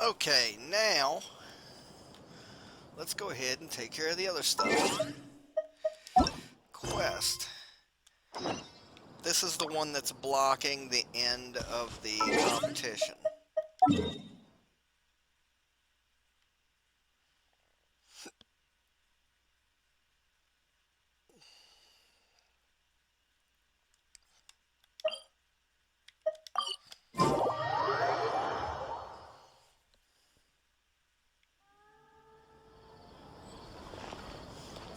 Okay, now let's go ahead and take care of the other stuff. Quest. This is the one that's blocking the end of the competition.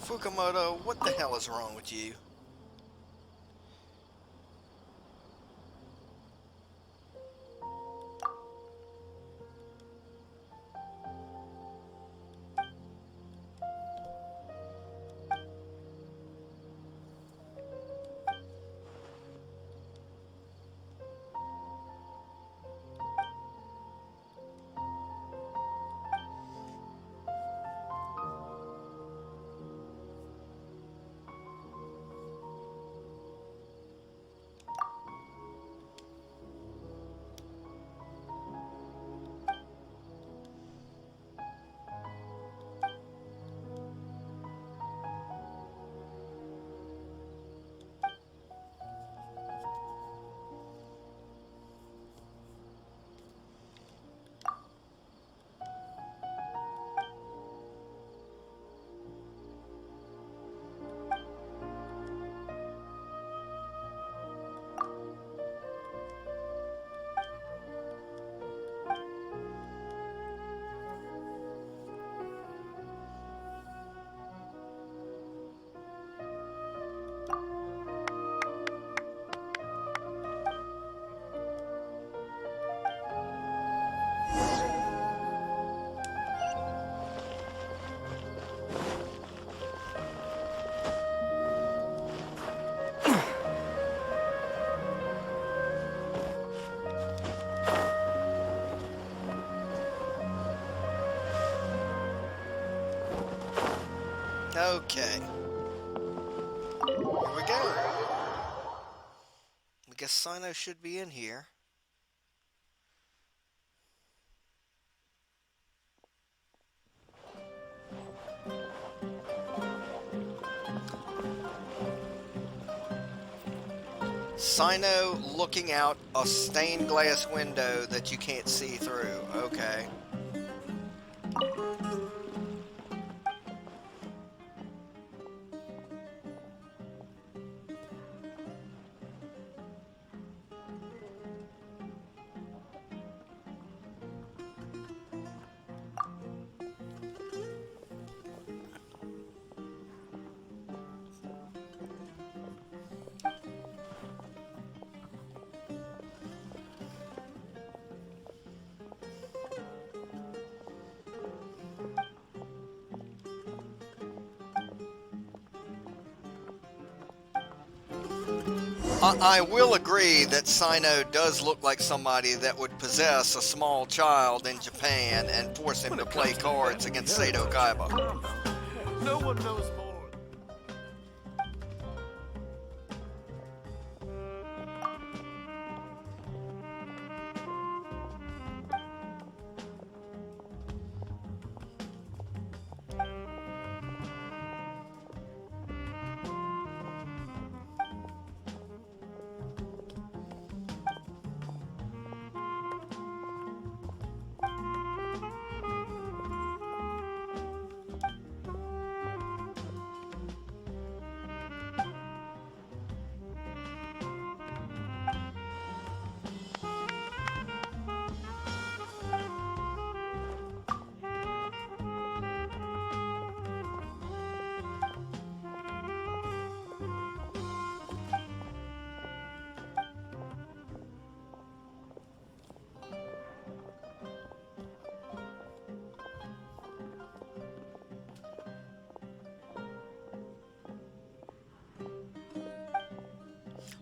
Fukamoto, what the hell is wrong with you? Okay, here we go. I guess Sino should be in here. Sino looking out a stained glass window that you can't see through. Okay. I will agree that Sino does look like somebody that would possess a small child in Japan and force him to play cards against Sato Kaiba. No one knows more.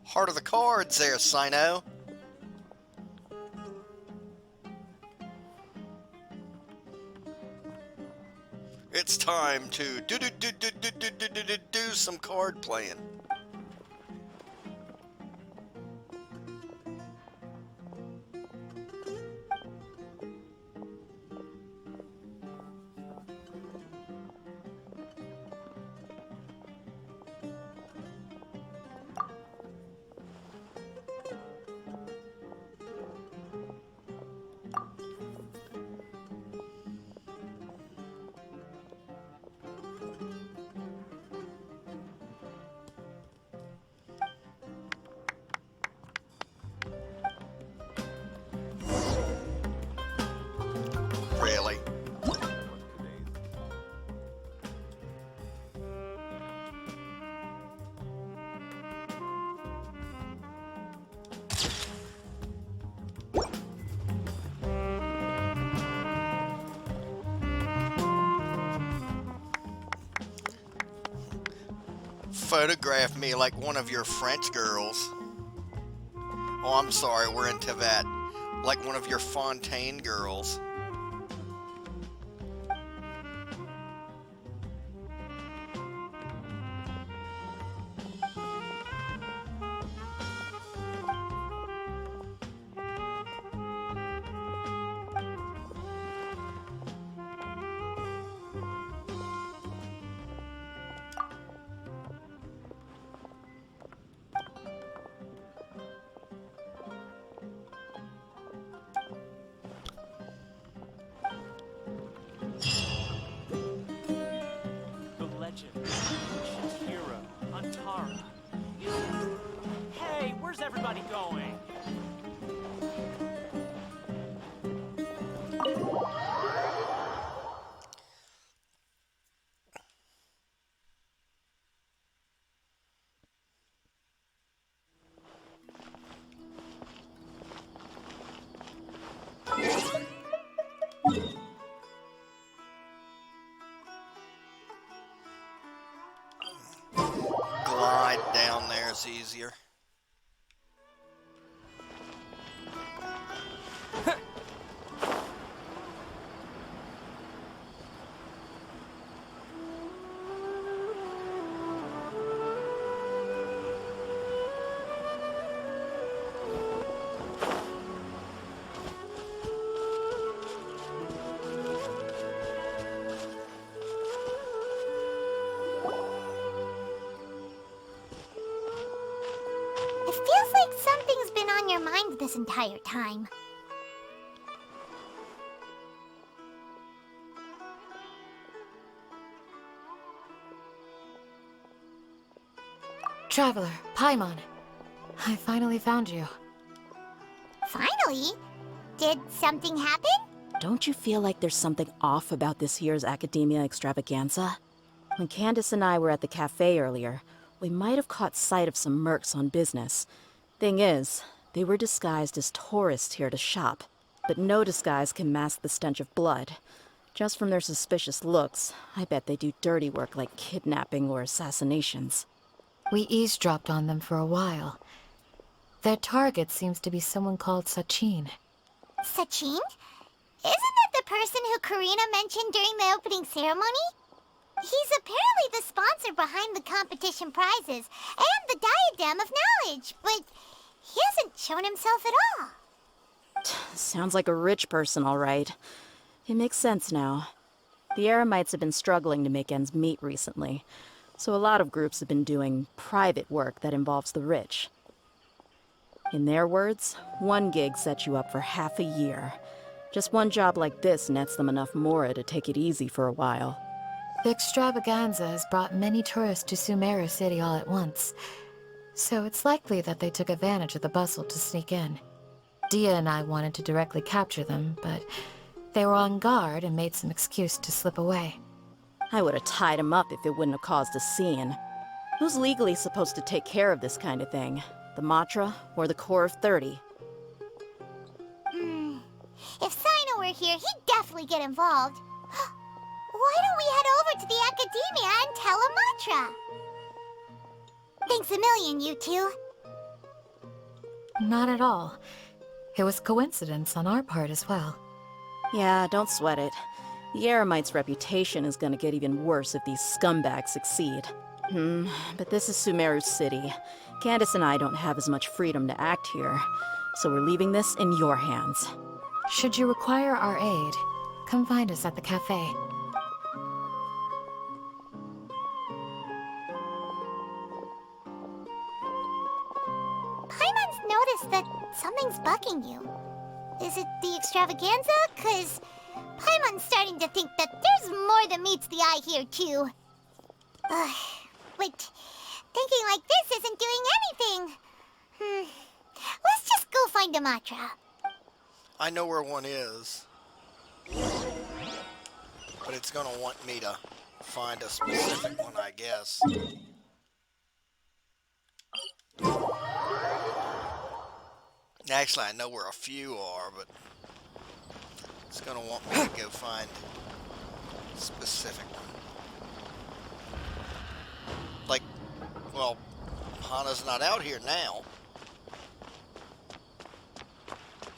Heart of the cards there, Sino. It's time to do some card playing. photograph me like one of your French girls. Oh, I'm sorry, we're in Tibet. Like one of your Fontaine girls. The legend, ancient hero, Antara. Hey, where's everybody going? Glide down there is easier. It feels like something's been on your mind this entire time. Traveler, Paimon. I finally found you. Finally? Did something happen? Don't you feel like there's something off about this year's Akademiya Extravaganza? When Candace and I were at the cafe earlier, we might have caught sight of some mercs on business. Thing is, they were disguised as tourists here to shop, but no disguise can mask the stench of blood. Just from their suspicious looks, I bet they do dirty work like kidnapping or assassinations. We eavesdropped on them for a while. Their target seems to be someone called Sachin. Sachin? Isn't that the person who Karina mentioned during the opening ceremony? He's apparently the sponsor behind the competition prizes and the Diadem of Knowledge, but he hasn't shown himself at all. Sounds like a rich person, all right. It makes sense now. The Eremites have been struggling to make ends meet recently, so a lot of groups have been doing private work that involves the rich. In their words, one gig sets you up for half a year. Just one job like this nets them enough mora to take it easy for a while. The extravaganza has brought many tourists to Sumeru City all at once, so it's likely that they took advantage of the bustle to sneak in. Dia and I wanted to directly capture them, but they were on guard and made some excuse to slip away. I would have tied him up if it wouldn't have caused a scene. Who's legally supposed to take care of this kind of thing? The Matra or the Core of 30? If Sino were here, he'd definitely get involved. Why don't we head over to the Akademiya and tell Amatra? Thanks a million, you two. Not at all. It was coincidence on our part as well. Yeah, don't sweat it. The Eremites' reputation is gonna get even worse if these scumbags succeed. But this is Sumeru City. Candace and I don't have as much freedom to act here, so we're leaving this in your hands. Should you require our aid, come find us at the cafe. Paimon's noticed that something's bugging you. Is it the extravaganza? 'Cause Paimon's starting to think that there's more than meets the eye here, too. But thinking like this isn't doing anything. Let's just go find Amatra. I know where one is. But it's gonna want me to find a specific one, I guess. Actually, I know where a few are, but it's gonna want me to go find a specific one. Like Well, Hana's not out here now.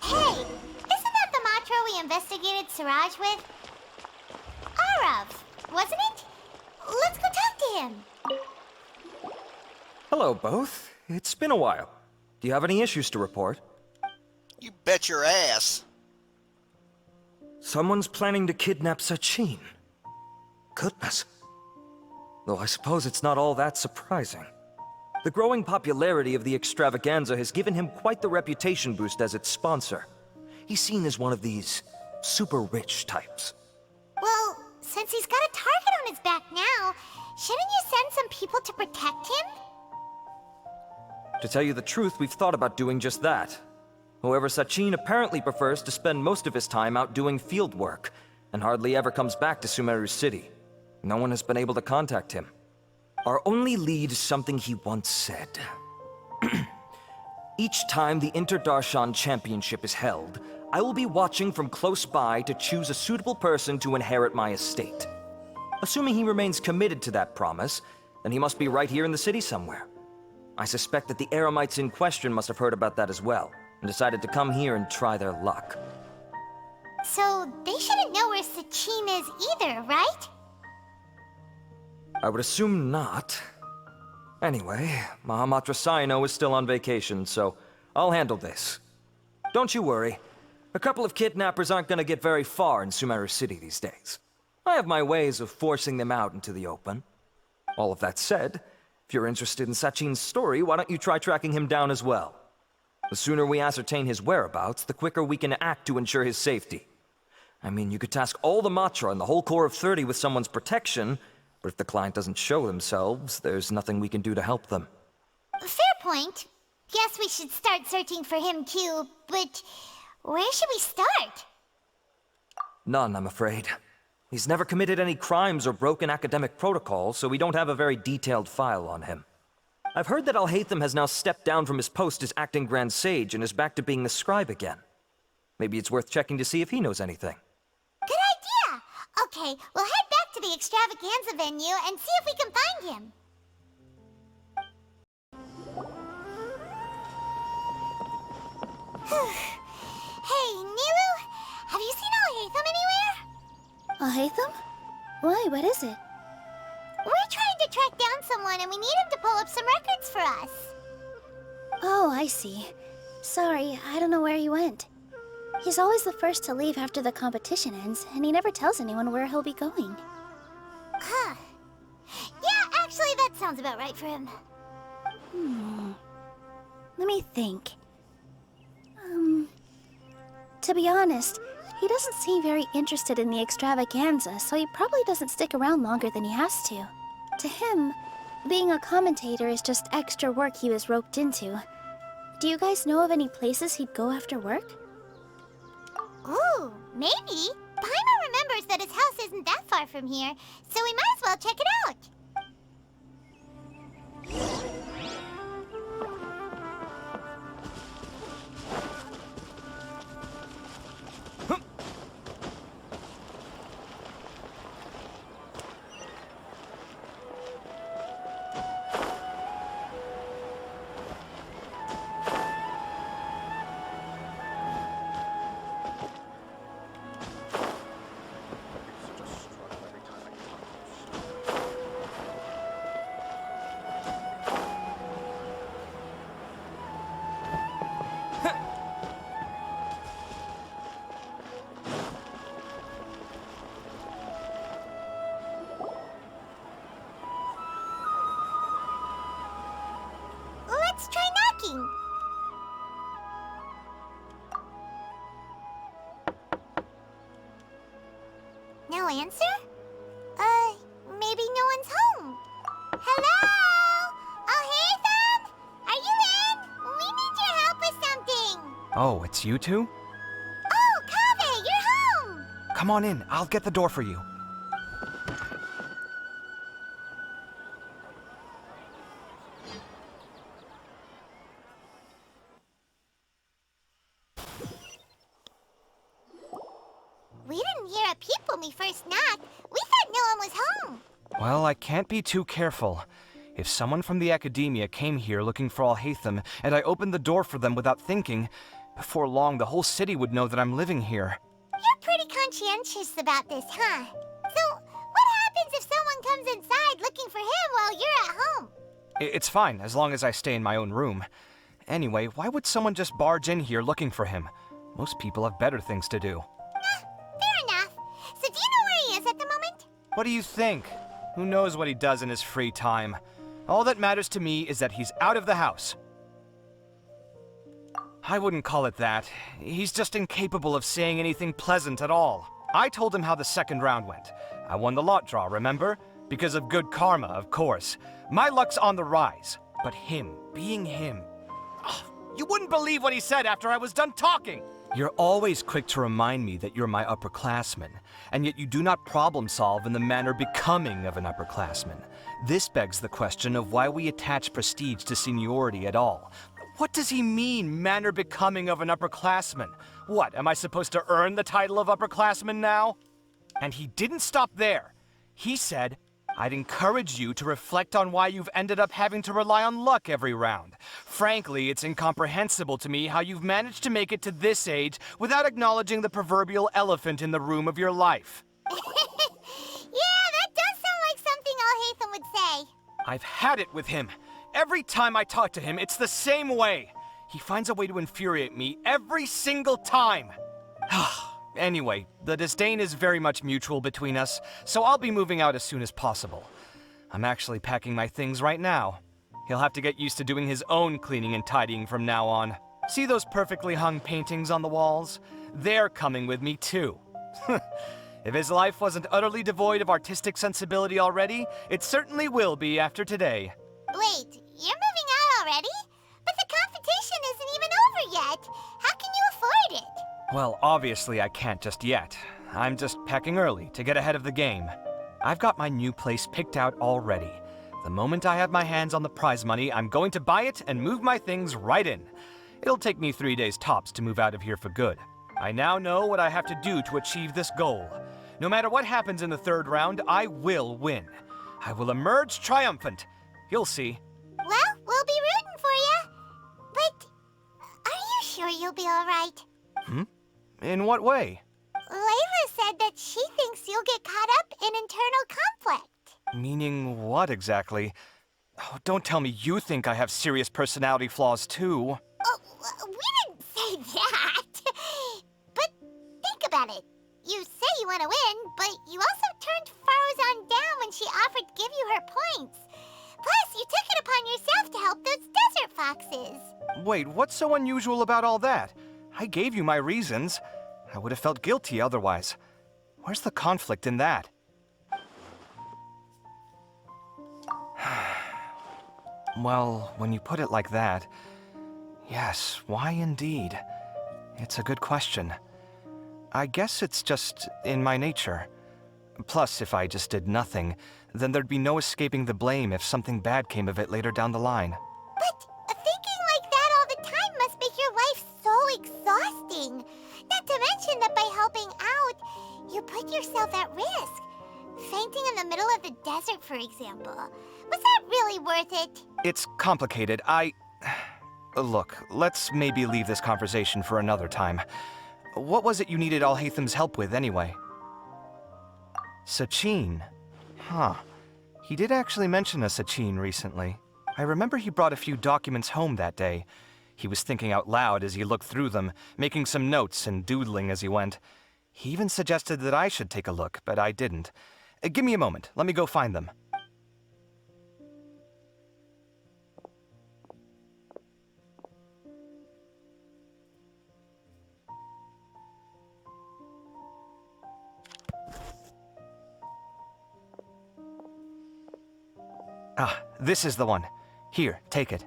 Hey, isn't that the Matra we investigated Siraj with? Arav, wasn't it? Let's go talk to him. Hello, both. It's been a while. Do you have any issues to report? You bet your ass. Someone's planning to kidnap Sachin. Goodness. Though I suppose it's not all that surprising. The growing popularity of the Extravaganza has given him quite the reputation boost as its sponsor. He's seen as one of these super rich types. Well, since he's got a target on his back now, shouldn't you send some people to protect him? To tell you the truth, we've thought about doing just that. However, Sachin apparently prefers to spend most of his time out doing field work, and hardly ever comes back to Sumeru City. No one has been able to contact him. Our only lead is something he once said. Each time the Inter-Darshan Championship is held, I will be watching from close by to choose a suitable person to inherit my estate. Assuming he remains committed to that promise, then he must be right here in the city somewhere. I suspect that the Eremites in question must have heard about that as well, and decided to come here and try their luck. So, they shouldn't know where Sachin is either, right? I would assume not. Anyway, Mahamatra Saino is still on vacation, so I'll handle this. Don't you worry. A couple of kidnappers aren't gonna get very far in Sumeru City these days. I have my ways of forcing them out into the open. All of that said, if you're interested in Sachin's story, why don't you try tracking him down as well? The sooner we ascertain his whereabouts, the quicker we can act to ensure his safety. I mean, you could task all the Matra and the whole Corps of 30 with someone's protection, but if the client doesn't show themselves, there's nothing we can do to help them. Fair point. Guess we should start searching for him too, but where should we start? None, I'm afraid. He's never committed any crimes or broken academic protocol, so we don't have a very detailed file on him. I've heard that Alhaitham has now stepped down from his post as acting Grand Sage and is back to being the scribe again. Maybe it's worth checking to see if he knows anything. Good idea! Okay, we'll head back to the Extravaganza venue and see if we can find him. Hey, Nilu, have you seen Alhaitham anywhere? Alhaitham? Why, what is it? We're trying to track down someone and we need him to pull up some records for us. Oh, I see. Sorry, I don't know where he went. He's always the first to leave after the competition ends, and he never tells anyone where he'll be going. Huh. Yeah, actually, that sounds about right for him. Let me think. To be honest, he doesn't seem very interested in the Extravaganza, so he probably doesn't stick around longer than he has to. To him, being a commentator is just extra work he was roped into. Do you guys know of any places he'd go after work? Ooh, maybe. Paimon remembers that his house isn't that far from here, so we might as well check it out. Let's try knocking. No answer? Maybe no one's home. Hello? Alhaitham? Are you in? We need your help with something. Oh, it's you two? Oh, Kaveh, you're home. Come on in, I'll get the door for you. We didn't hear a peep when we first knocked. We thought no one was home. Well, I can't be too careful. If someone from the Akademiya came here looking for Alhaitham, and I opened the door for them without thinking, before long the whole city would know that I'm living here. You're pretty conscientious about this, huh? So, what happens if someone comes inside looking for him while you're at home? It's fine, as long as I stay in my own room. Anyway, why would someone just barge in here looking for him? Most people have better things to do. Fair enough. So do you know where he is at the moment? What do you think? Who knows what he does in his free time? All that matters to me is that he's out of the house. I wouldn't call it that. He's just incapable of saying anything pleasant at all. I told him how the second round went. I won the lot draw, remember? Because of good karma, of course. My luck's on the rise. But him, being him... Ugh, you wouldn't believe what he said after I was done talking! You're always quick to remind me that you're my upperclassman, and yet you do not problem solve in the manner becoming of an upperclassman. This begs the question of why we attach prestige to seniority at all. What does he mean, manner becoming of an upperclassman? What, am I supposed to earn the title of upperclassman now? And he didn't stop there. He said, I'd encourage you to reflect on why you've ended up having to rely on luck every round. Frankly, it's incomprehensible to me how you've managed to make it to this age without acknowledging the proverbial elephant in the room of your life. Yeah, that does sound like something Alhaitham would say. I've had it with him. Every time I talk to him, it's the same way. He finds a way to infuriate me every single time. Anyway, the disdain is very much mutual between us, so I'll be moving out as soon as possible. I'm actually packing my things right now. He'll have to get used to doing his own cleaning and tidying from now on. See those perfectly hung paintings on the walls? They're coming with me too. If his life wasn't utterly devoid of artistic sensibility already, it certainly will be after today. Wait, you're moving out already? But the competition isn't even over yet. How can you afford it? Well, obviously I can't just yet. I'm just packing early to get ahead of the game. I've got my new place picked out already. The moment I have my hands on the prize money, I'm going to buy it and move my things right in. It'll take me 3 days tops to move out of here for good. I now know what I have to do to achieve this goal. No matter what happens in the third round, I will win. I will emerge triumphant. You'll see. Well, we'll be rooting for you. But are you sure you'll be all right? In what way? Layla said that she thinks you'll get caught up in internal conflict. Meaning what exactly? Oh, don't tell me you think I have serious personality flaws too. Oh, we didn't say that. But think about it. You say you want to win, but you also turned Farozan down when she offered to give you her points. Plus, you took it upon yourself to help those desert foxes. Wait, what's so unusual about all that? I gave you my reasons. I would have felt guilty otherwise. Where's the conflict in that? Well, when you put it like that, yes, why indeed? It's a good question. I guess it's just in my nature. Plus, if I just did nothing, then there'd be no escaping the blame if something bad came of it later down the line. But thinking like that all the time must make your life so exhausting. Not to mention that by helping out, you put yourself at risk. Fainting in the middle of the desert, for example. Was that really worth it? It's complicated. Look, let's maybe leave this conversation for another time. What was it you needed Alhaitham's help with, anyway? Sachin. Huh. He did actually mention a Sachin recently. I remember he brought a few documents home that day. He was thinking out loud as he looked through them, making some notes and doodling as he went. He even suggested that I should take a look, but I didn't. Give me a moment. Let me go find them. Ah, this is the one. Here, take it.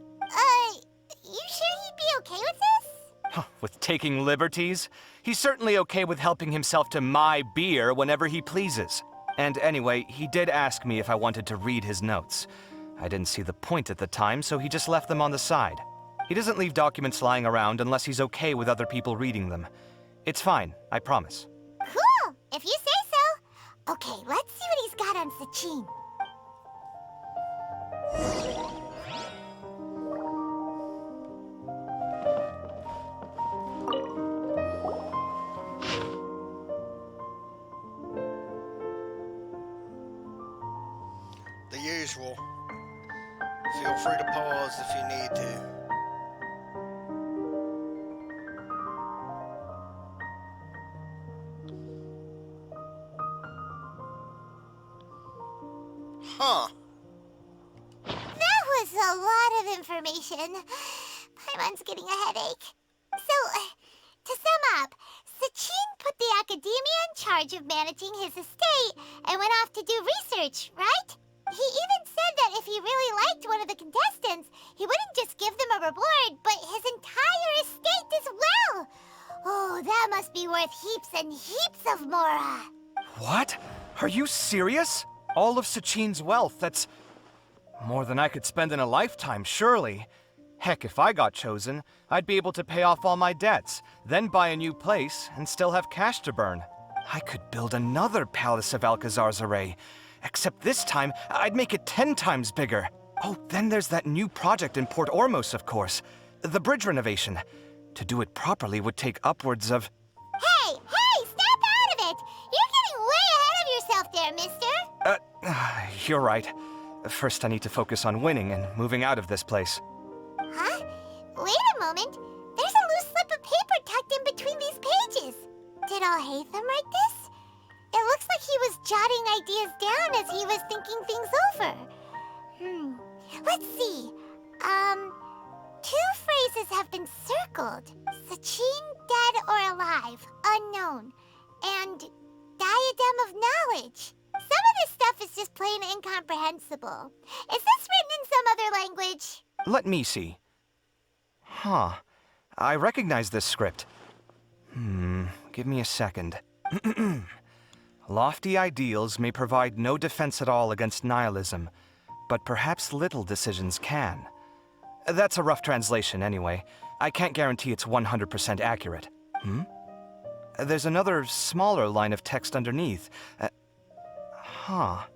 You sure he'd be okay with this? Huh, with taking liberties? He's certainly okay with helping himself to my beer whenever he pleases. And anyway, he did ask me if I wanted to read his notes. I didn't see the point at the time, so he just left them on the side. He doesn't leave documents lying around unless he's okay with other people reading them. It's fine, I promise. Cool, if you say so. Okay, let's see what he's got on Sachin. The usual. Feel free to pause if you need to. Huh. That was a lot of information. Paimon's getting a headache. So, to sum up, Sachin put the Akademiya in charge of managing his estate and went off to do research, right? He even said that if he really liked one of the contestants, he wouldn't just give them a reward, but his entire estate as well. Oh, that must be worth heaps and heaps of mora. What? Are you serious? All of Sachin's wealth, that's more than I could spend in a lifetime, surely. Heck, if I got chosen, I'd be able to pay off all my debts, then buy a new place, and still have cash to burn. I could build another Palace of Alcazar's Array, except this time, I'd make it 10 times bigger. Oh, then there's that new project in Port Ormos, of course. The bridge renovation. To do it properly would take upwards of... Hey, snap out of it! You're getting way ahead of yourself there, mister. You're right. First, I need to focus on winning and moving out of this place. Huh? Wait a moment. There's a loose slip of paper tucked in between these pages. Did Alhaitham write this? It looks like he was jotting ideas down as he was thinking things over. Let's see. Two phrases have been circled. Sachin, dead or alive, unknown. And diadem of knowledge. Some of this stuff is just plain incomprehensible. Is this written in some other language? Let me see. Huh. I recognize this script. Give me a second. Lofty ideals may provide no defense at all against nihilism, but perhaps little decisions can. That's a rough translation anyway. I can't guarantee it's 100% accurate. There's another smaller line of text underneath. Why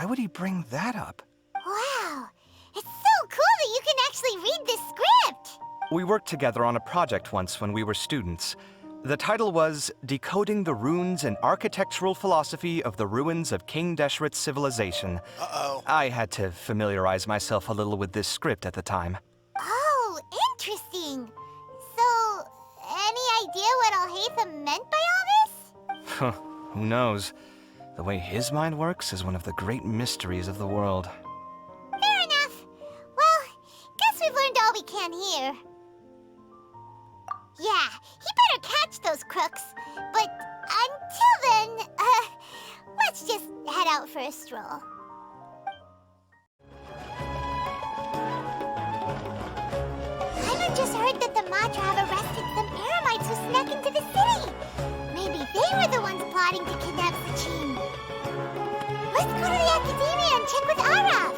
would he bring that up? Wow, it's so cool that you can actually read this script! We worked together on a project once when we were students. The title was Decoding the Runes and Architectural Philosophy of the Ruins of King Deshret's Civilization. Uh-oh. I had to familiarize myself a little with this script at the time. Oh, interesting. So, any idea what Alhaitham meant by all this? Who knows? The way his mind works is one of the great mysteries of the world. Fair enough. Well, guess we've learned all we can here. Yeah, he better catch those crooks. But until then, let's just head out for a stroll. Paimon just heard that the Matra have arrested some Eremites who snuck into the city. Maybe they were the ones plotting to kidnap Sachin. Let's go to the Akademiya and check with Arav.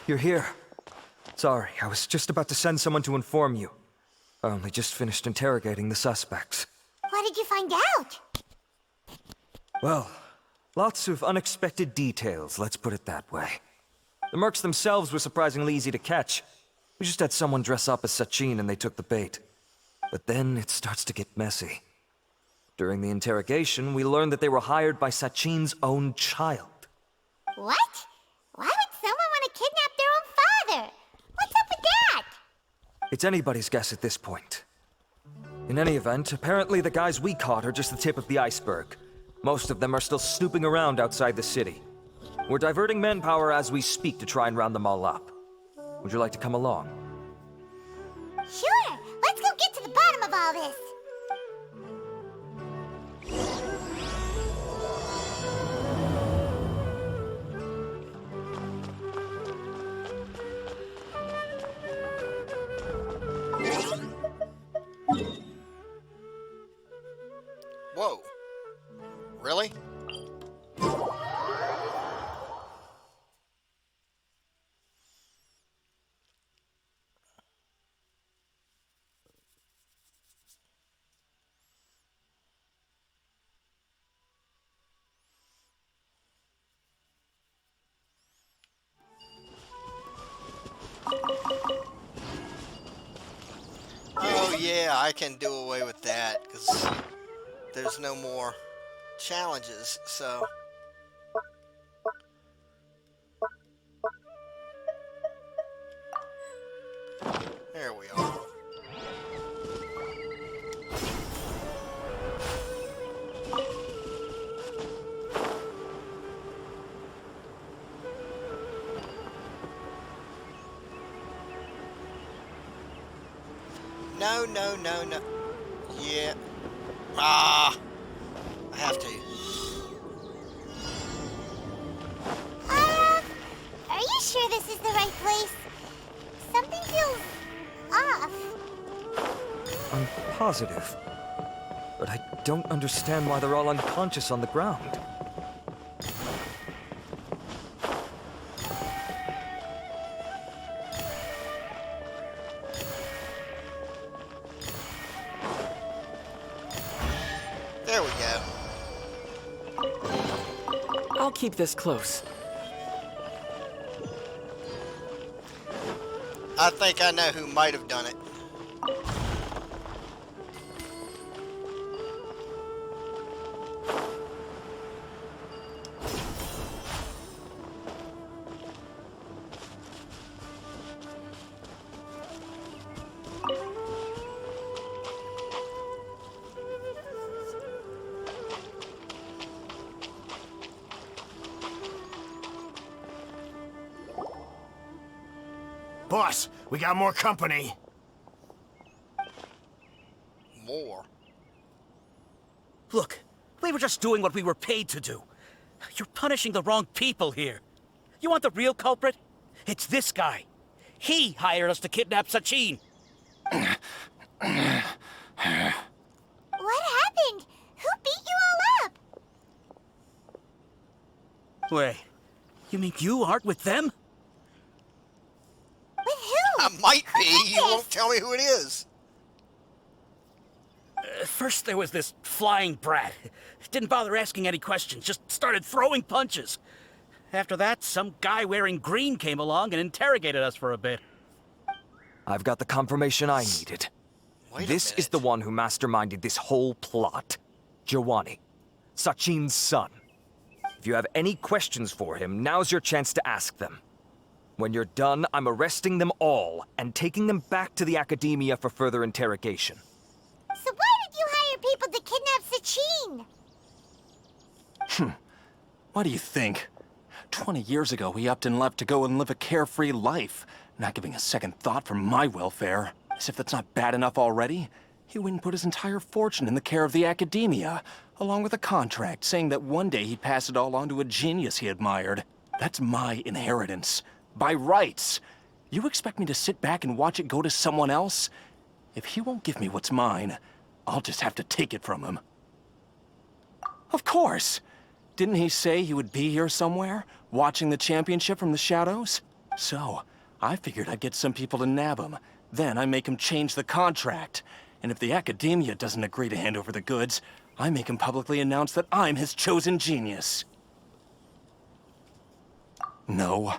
You're here. Sorry, I was just about to send someone to inform you. I only just finished interrogating the suspects. What did you find out? Well, lots of unexpected details, let's put it that way. The mercs themselves were surprisingly easy to catch. We just had someone dress up as Sachin and they took the bait. But then it starts to get messy. During the interrogation, we learned that they were hired by Sachin's own child. What? Why would someone want to kidnap their own father? What's up with that? It's anybody's guess at this point. In any event, apparently the guys we caught are just the tip of the iceberg. Most of them are still snooping around outside the city. We're diverting manpower as we speak to try and round them all up. Would you like to come along? Sure, let's go get to the bottom of all this. Oh yeah, I can do away with that, because there's no more challenges, so... There we are. No, no, no, no. Yeah. Ah! I have to. Are you sure this is the right place? Something feels off. I'm positive. But I don't understand why they're all unconscious on the ground. There we go. I'll keep this close. I think I know who might have done it. Boss, we got more company. More. Look, we were just doing what we were paid to do. You're punishing the wrong people here. You want the real culprit? It's this guy. He hired us to kidnap Sachin. What happened? Who beat you all up? Wait, you mean you aren't with them? With who? I might be. You won't tell me who it is. First there was this flying brat. Didn't bother asking any questions, just started throwing punches. After that, some guy wearing green came along and interrogated us for a bit. I've got the confirmation I needed. Wait This a is the minute. one who masterminded this whole plot. Giovanni, Sachin's son. If you have any questions for him, now's your chance to ask them. When you're done, I'm arresting them all and taking them back to the Akademiya for further interrogation. So why did you hire people to kidnap Sachin? What do you think? 20 years ago, he upped and left to go and live a carefree life, not giving a second thought for my welfare. As if that's not bad enough already, he went and put his entire fortune in the care of the Akademiya, along with a contract saying that one day he'd pass it all on to a genius he admired. That's my inheritance. By rights. You expect me to sit back and watch it go to someone else? If he won't give me what's mine, I'll just have to take it from him. Of course! Didn't he say he would be here somewhere, watching the championship from the shadows? So, I figured I'd get some people to nab him. Then I make him change the contract. And if the Akademiya doesn't agree to hand over the goods, I make him publicly announce that I'm his chosen genius. No,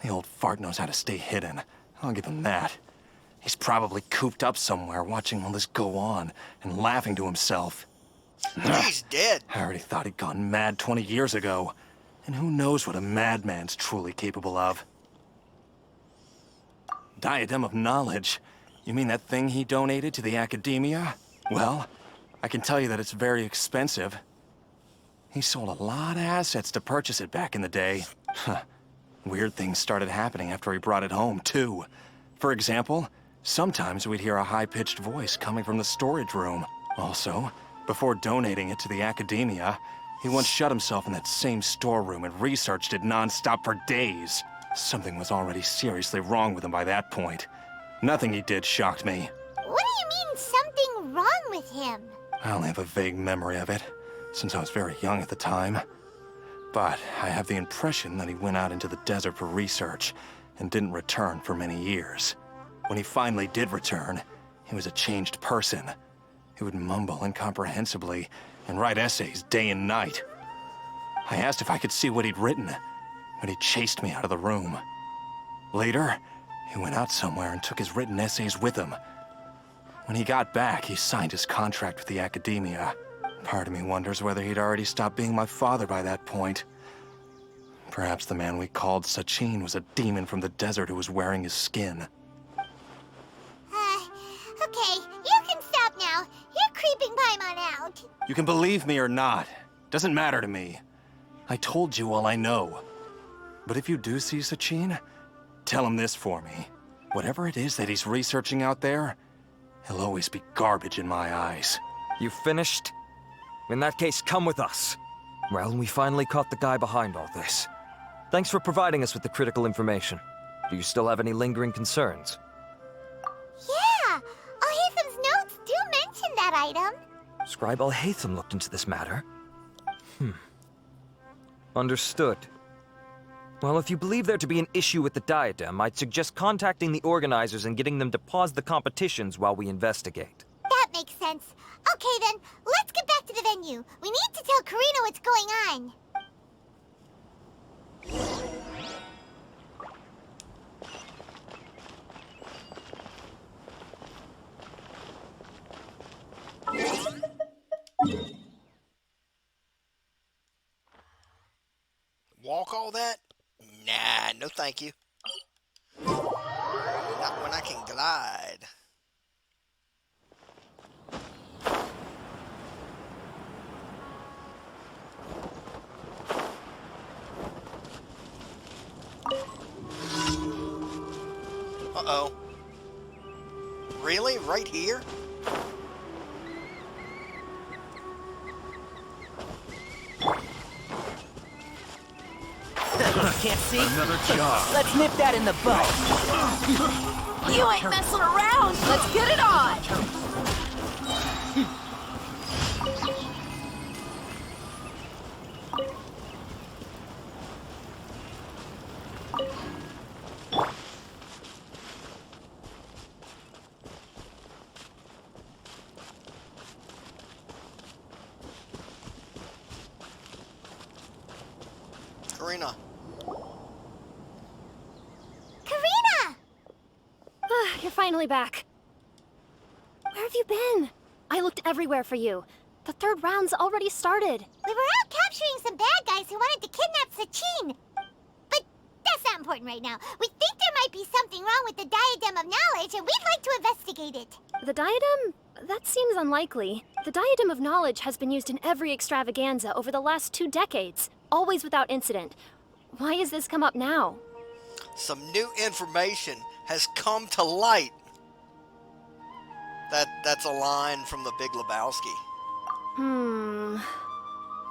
the old fart knows how to stay hidden. I'll give him that. He's probably cooped up somewhere watching all this go on and laughing to himself. He's dead. I already thought he'd gone mad 20 years ago. And who knows what a madman's truly capable of. Diadem of Knowledge? You mean that thing he donated to the Akademiya? Well, I can tell you that it's very expensive. He sold a lot of assets to purchase it back in the day. Weird things started happening after he brought it home, too. For example, sometimes we'd hear a high-pitched voice coming from the storage room. Also, before donating it to the Akademiya, he once shut himself in that same storeroom and researched it non-stop for days. Something was already seriously wrong with him by that point. Nothing he did shocked me. What do you mean something wrong with him? I only have a vague memory of it, since I was very young at the time. But I have the impression that he went out into the desert for research and didn't return for many years. When he finally did return, he was a changed person. He would mumble incomprehensibly and write essays day and night. I asked if I could see what he'd written, but he chased me out of the room. Later, he went out somewhere and took his written essays with him. When he got back, he signed his contract with the Akademiya. Part of me wonders whether he'd already stopped being my father by that point. Perhaps the man we called Sachin was a demon from the desert who was wearing his skin. Okay, you can stop now. You're creeping Paimon out. You can believe me or not. Doesn't matter to me. I told you all I know. But if you do see Sachin, tell him this for me. Whatever it is that he's researching out there, he'll always be garbage in my eyes. You finished? In that case, come with us. Well, we finally caught the guy behind all this. Thanks for providing us with the critical information. Do you still have any lingering concerns? Yeah, Alhaitham's notes do mention that item. Scribe Alhaitham looked into this matter. Understood. Well, if you believe there to be an issue with the diadem, I'd suggest contacting the organizers and getting them to pause the competitions while we investigate. That makes sense. Okay then, let's get back to the venue. We need to tell Karina what's going on. Walk all that? Nah, no thank you. Not when I can glide. Uh-oh. Really? Right here? Can't see? Another job. Let's nip that in the bud. You ain't messing around! Let's get it on! Karina. Karina! You're finally back. Where have you been? I looked everywhere for you. The third round's already started. We were out capturing some bad guys who wanted to kidnap Sachin. But that's not important right now. We think there might be something wrong with the Diadem of Knowledge, and we'd like to investigate it. The diadem? That seems unlikely. The Diadem of Knowledge has been used in every extravaganza over the last 2 decades, always without incident. Why has this come up now? Some new information has come to light. That's a line from The Big Lebowski.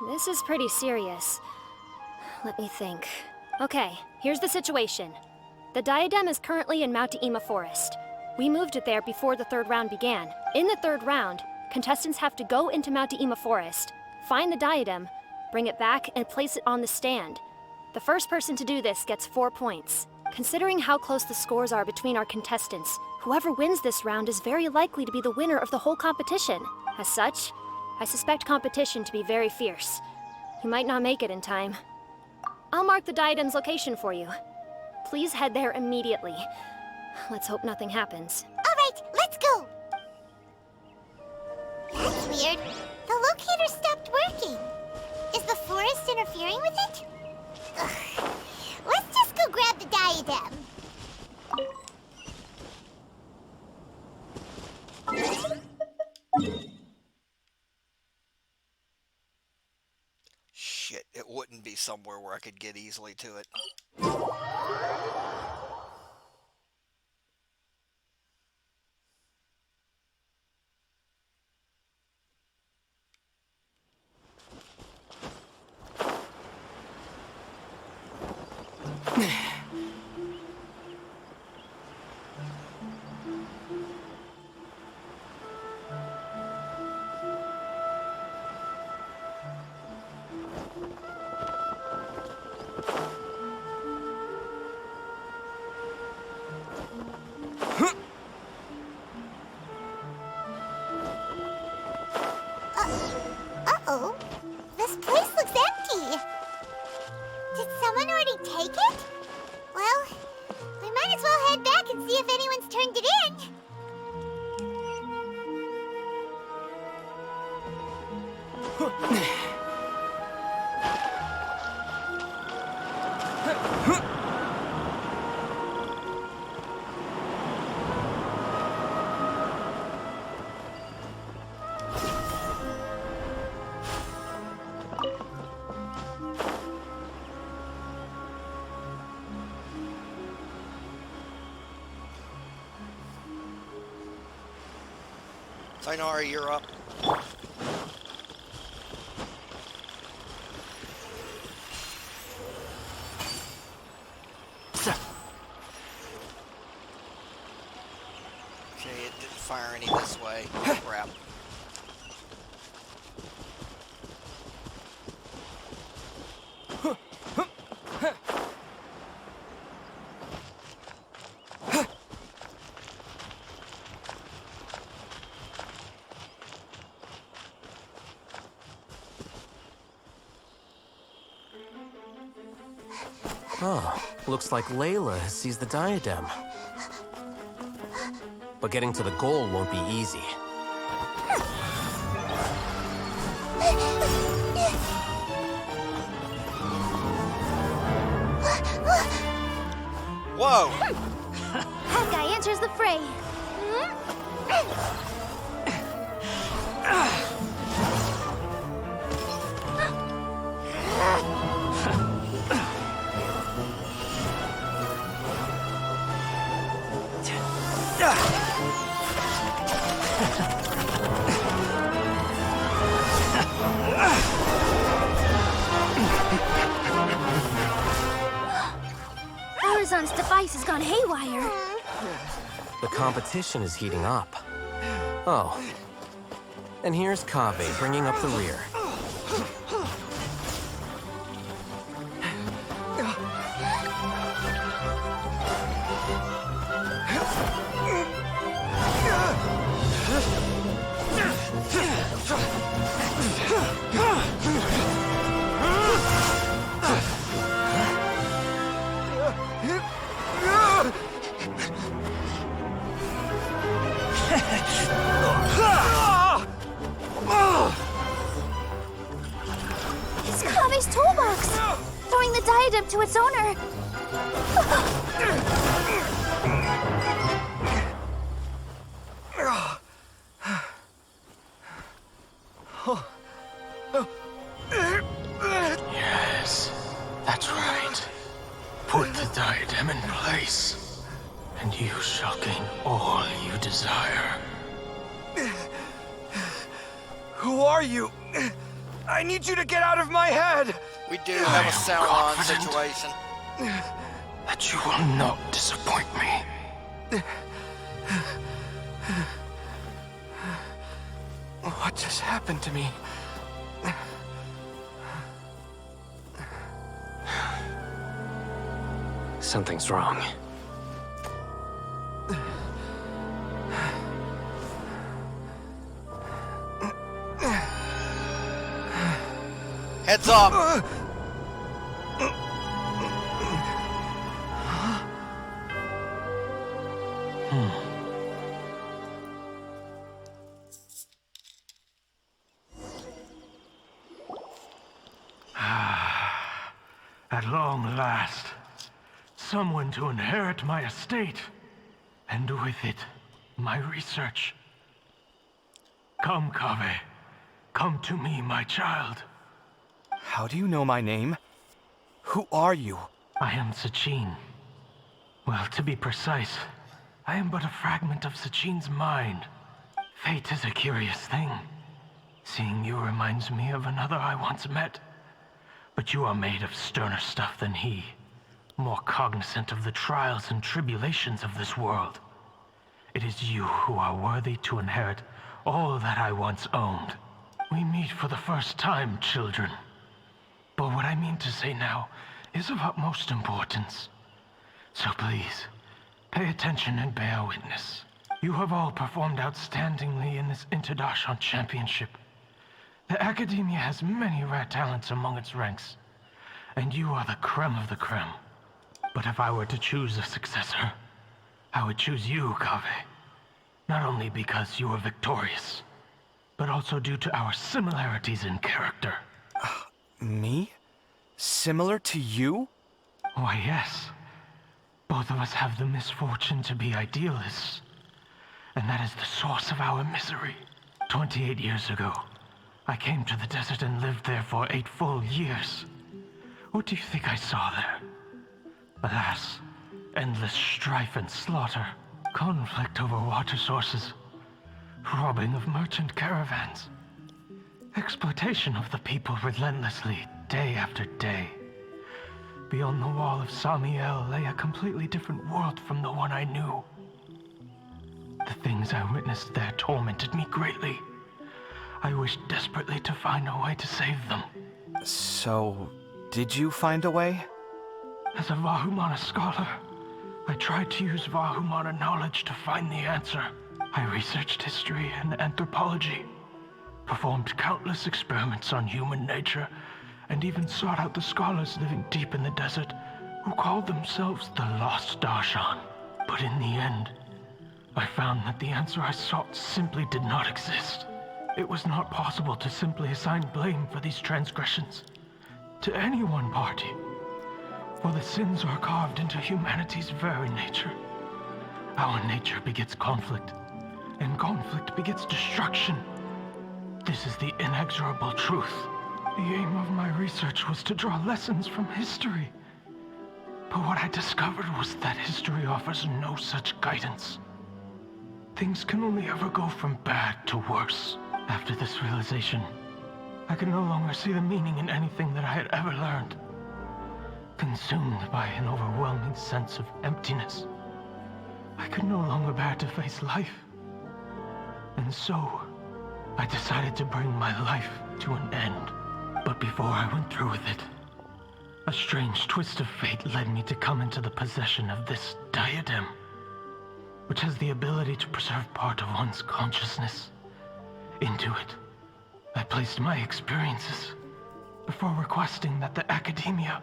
This is pretty serious. Let me think. Okay, here's the situation. The diadem is currently in Mount Deima Forest. We moved it there before the third round began. In the third round, contestants have to go into Mount Deima Forest, find the diadem, bring it back, and place it on the stand. The first person to do this gets 4 points. Considering how close the scores are between our contestants, whoever wins this round is very likely to be the winner of the whole competition. As such, I suspect competition to be very fierce. You might not make it in time. I'll mark the diadem's location for you. Please head there immediately. Let's hope nothing happens. All right, let's go. That's weird. The locator stopped working. Is the forest interfering with it? Ugh. Let's just go grab the diadem. Shit, it wouldn't be somewhere where I could get easily to it. Tainari, you're up. Okay, it didn't fire any this way. Crap. Oh, looks like Layla has seized the diadem. But getting to the goal won't be easy. Whoa! That guy enters the fray. Arizon's device has gone haywire. The competition is heating up. Oh. And here's Kaveh bringing up the rear. It's Kaveh's toolbox! Throwing the diadem to its owner! Yes, that's right. Put the diadem in place, and you shall gain all you desire. Who are you? I need you to get out of my head! We do have a Sauron confident. situation. That you will not disappoint me. What just happened to me? Something's wrong. Heads up! At long last, someone to inherit my estate, and with it, my research. Come, Kaveh. Come to me, my child. How do you know my name? Who are you? I am Sachin. Well, to be precise, I am but a fragment of Sachin's mind. Fate is a curious thing. Seeing you reminds me of another I once met. But you are made of sterner stuff than he, more cognizant of the trials and tribulations of this world. It is you who are worthy to inherit all that I once owned. We meet for the first time, children. But what I mean to say now is of utmost importance. So please, pay attention and bear witness. You have all performed outstandingly in this International Championship. The Akademiya has many rare talents among its ranks, and you are the creme of the creme. But if I were to choose a successor, I would choose you, Kaveh. Not only because you are victorious, but also due to our similarities in character. Me? Similar to you? Why, yes. Both of us have the misfortune to be idealists, and that is the source of our misery. 28 years ago, I came to the desert and lived there for 8 full years. What do you think I saw there? Alas, endless strife and slaughter, conflict over water sources. robbing of merchant caravans, exploitation of the people relentlessly, day after day. Beyond the wall of Samiel lay a completely different world from the one I knew. The things I witnessed there tormented me greatly. I wished desperately to find a way to save them. So, did you find a way? As a Vahumana scholar, I tried to use Vahumana knowledge to find the answer. I researched history and anthropology, performed countless experiments on human nature, and even sought out the scholars living deep in the desert who called themselves the Lost Darshan. But in the end, I found that the answer I sought simply did not exist. It was not possible to simply assign blame for these transgressions to any one party, for the sins are carved into humanity's very nature. Our nature begets conflict, and conflict begets destruction. This is the inexorable truth. The aim of my research was to draw lessons from history. But what I discovered was that history offers no such guidance. Things can only ever go from bad to worse. After this realization, I could no longer see the meaning in anything that I had ever learned. Consumed by an overwhelming sense of emptiness, I could no longer bear to face life. And so, I decided to bring my life to an end. But before I went through with it, a strange twist of fate led me to come into the possession of this diadem, which has the ability to preserve part of one's consciousness. Into it, I placed my experiences before requesting that the Akademiya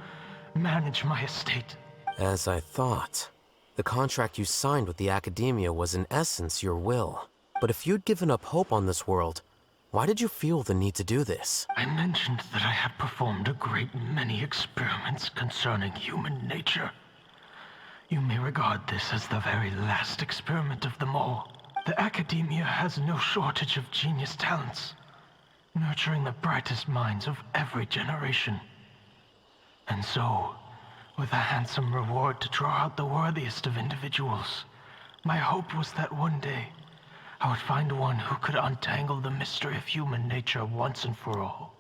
manage my estate. As I thought, the contract you signed with the Akademiya was in essence your will. But if you'd given up hope on this world, why did you feel the need to do this? I mentioned that I had performed a great many experiments concerning human nature. You may regard this as the very last experiment of them all. The Akademiya has no shortage of genius talents, nurturing the brightest minds of every generation. And so, with a handsome reward to draw out the worthiest of individuals, my hope was that one day, I would find one who could untangle the mystery of human nature once and for all,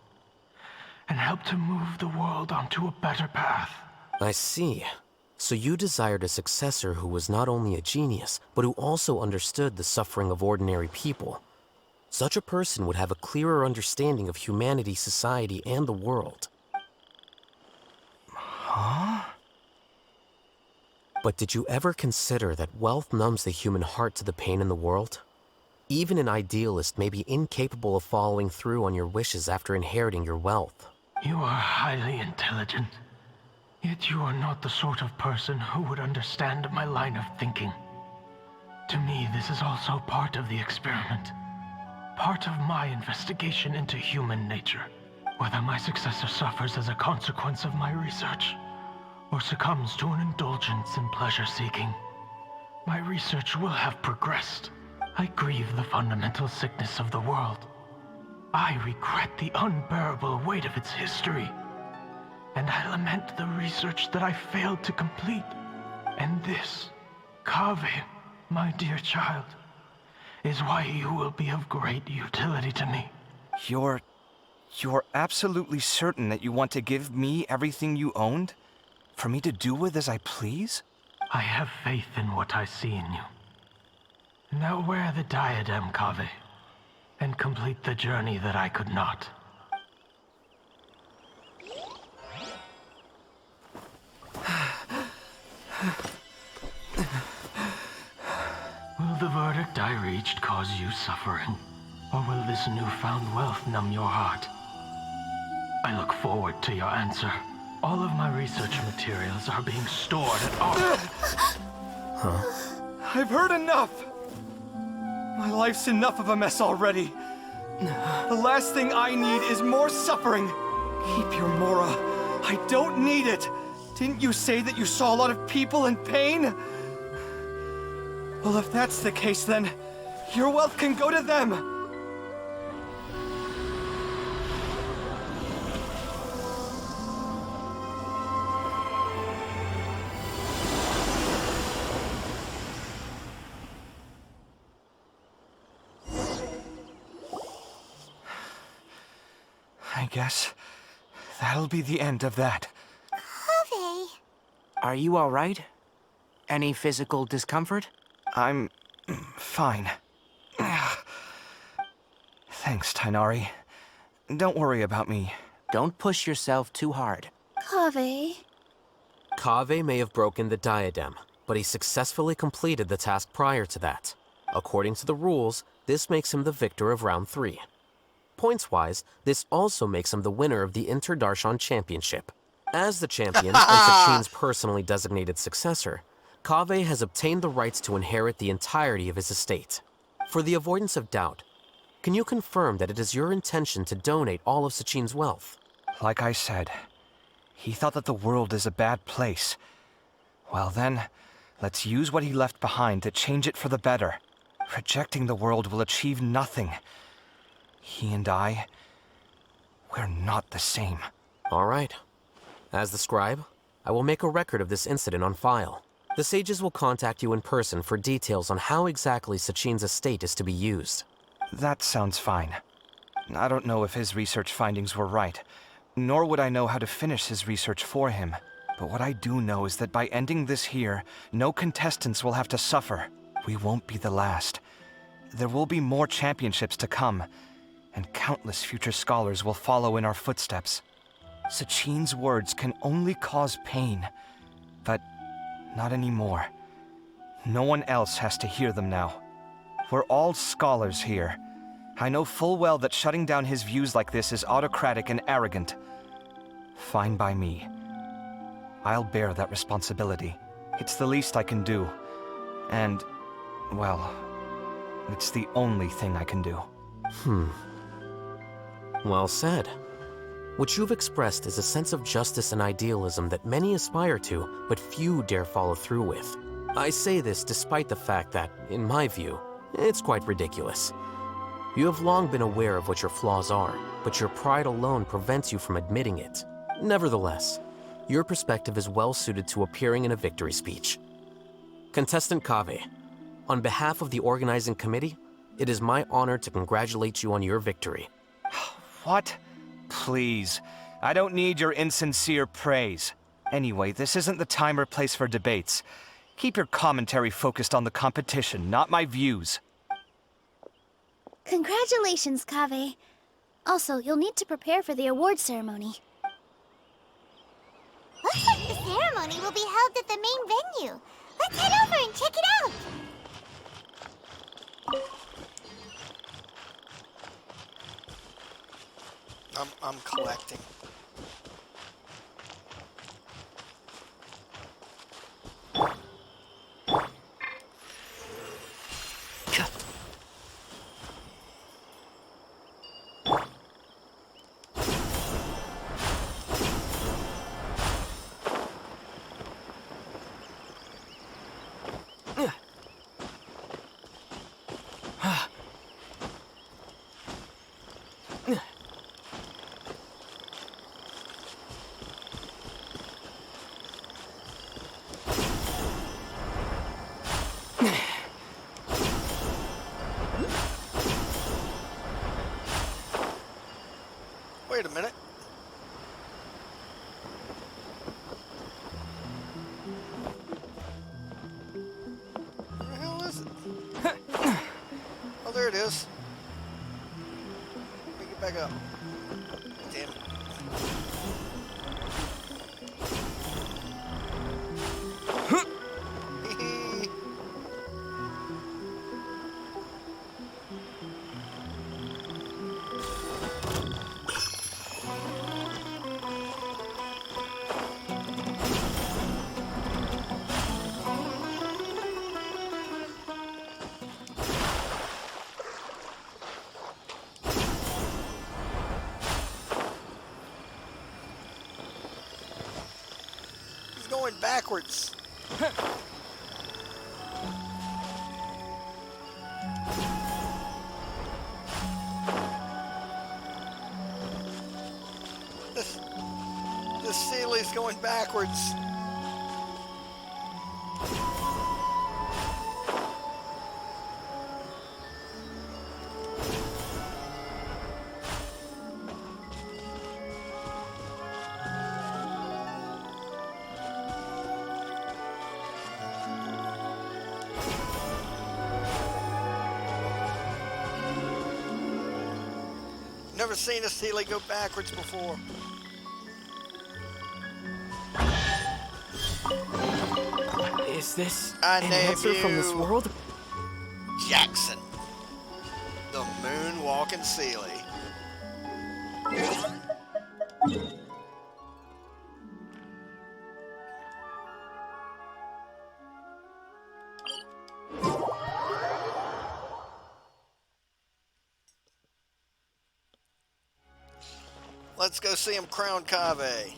and help to move the world onto a better path. I see. So you desired a successor who was not only a genius, but who also understood the suffering of ordinary people. Such a person would have a clearer understanding of humanity, society, and the world. Huh? But did you ever consider that wealth numbs the human heart to the pain in the world? Even an idealist may be incapable of following through on your wishes after inheriting your wealth. You are highly intelligent. Yet you are not the sort of person who would understand my line of thinking. To me, this is also part of the experiment. Part of my investigation into human nature. Whether my successor suffers as a consequence of my research, or succumbs to an indulgence in pleasure-seeking, my research will have progressed. I grieve the fundamental sickness of the world. I regret the unbearable weight of its history. And I lament the research that I failed to complete. And this, Kaveh, my dear child, is why you will be of great utility to me. You're absolutely certain that you want to give me everything you owned? For me to do with as I please? I have faith in what I see in you. Now wear the diadem, Kaveh, and complete the journey that I could not. Will the verdict I reached cause you suffering? Or will this newfound wealth numb your heart? I look forward to your answer. All of my research materials are being stored at our... Huh? I've heard enough! My life's enough of a mess already. The last thing I need is more suffering. Keep your Mora. I don't need it. Didn't you say that you saw a lot of people in pain? Well, if that's the case, then your wealth can go to them. I guess that'll be the end of that. Kaveh. Are you all right? Any physical discomfort? I'm fine. Thanks, Tainari. Don't worry about me. Don't push yourself too hard. Kaveh. Kaveh may have broken the diadem, but he successfully completed the task prior to that. According to the rules, this makes him the victor of round 3. Points-wise, this also makes him the winner of the Inter-Darshan Championship. As the champion and Sachin's personally designated successor, Kaveh has obtained the rights to inherit the entirety of his estate. For the avoidance of doubt, can you confirm that it is your intention to donate all of Sachin's wealth? Like I said, he thought that the world is a bad place. Well then, let's use what he left behind to change it for the better. Rejecting the world will achieve nothing. He and I, we're not the same. All right. As the scribe, I will make a record of this incident on file. The sages will contact you in person for details on how exactly Sachin's estate is to be used. That sounds fine. I don't know if his research findings were right, nor would I know how to finish his research for him. But what I do know is that by ending this here, no contestants will have to suffer. We won't be the last. There will be more championships to come, and countless future scholars will follow in our footsteps. Sachin's words can only cause pain, but not anymore. No one else has to hear them now. We're all scholars here. I know full well that shutting down his views like this is autocratic and arrogant. Fine by me. I'll bear that responsibility. It's the least I can do. And, well, it's the only thing I can do. Well said. What you've expressed is a sense of justice and idealism that many aspire to, but few dare follow through with. I say this despite the fact that, in my view, it's quite ridiculous. You have long been aware of what your flaws are, but your pride alone prevents you from admitting it. Nevertheless, your perspective is well suited to appearing in a victory speech. Contestant Kaveh, on behalf of the organizing committee, it is my honor to congratulate you on your victory. What? Please. I don't need your insincere praise. Anyway, this isn't the time or place for debates. Keep your commentary focused on the competition, not my views. Congratulations, Kaveh. Also, you'll need to prepare for the award ceremony. Looks like the ceremony will be held at the main venue. Let's head over and check it out. I'm collecting. Wait a minute. Where the hell is it? Oh, there it is. Let me get back up. Damn it. Going backwards. This Sealy's going backwards. never seen a Sealy go backwards before. Is this I an name answer from this you world? Jackson, the moonwalking Sealy. Let's go see him crown Kaveh.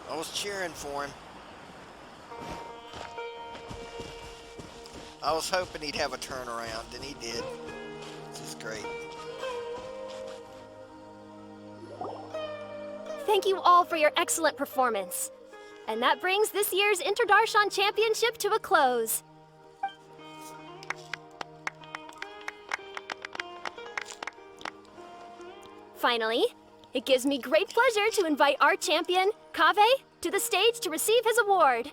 I was cheering for him. I was hoping he'd have a turnaround, and he did. This is great. Thank you all for your excellent performance. And that brings this year's Interdarshan Championship to a close. Finally, it gives me great pleasure to invite our champion, Kaveh, to the stage to receive his award.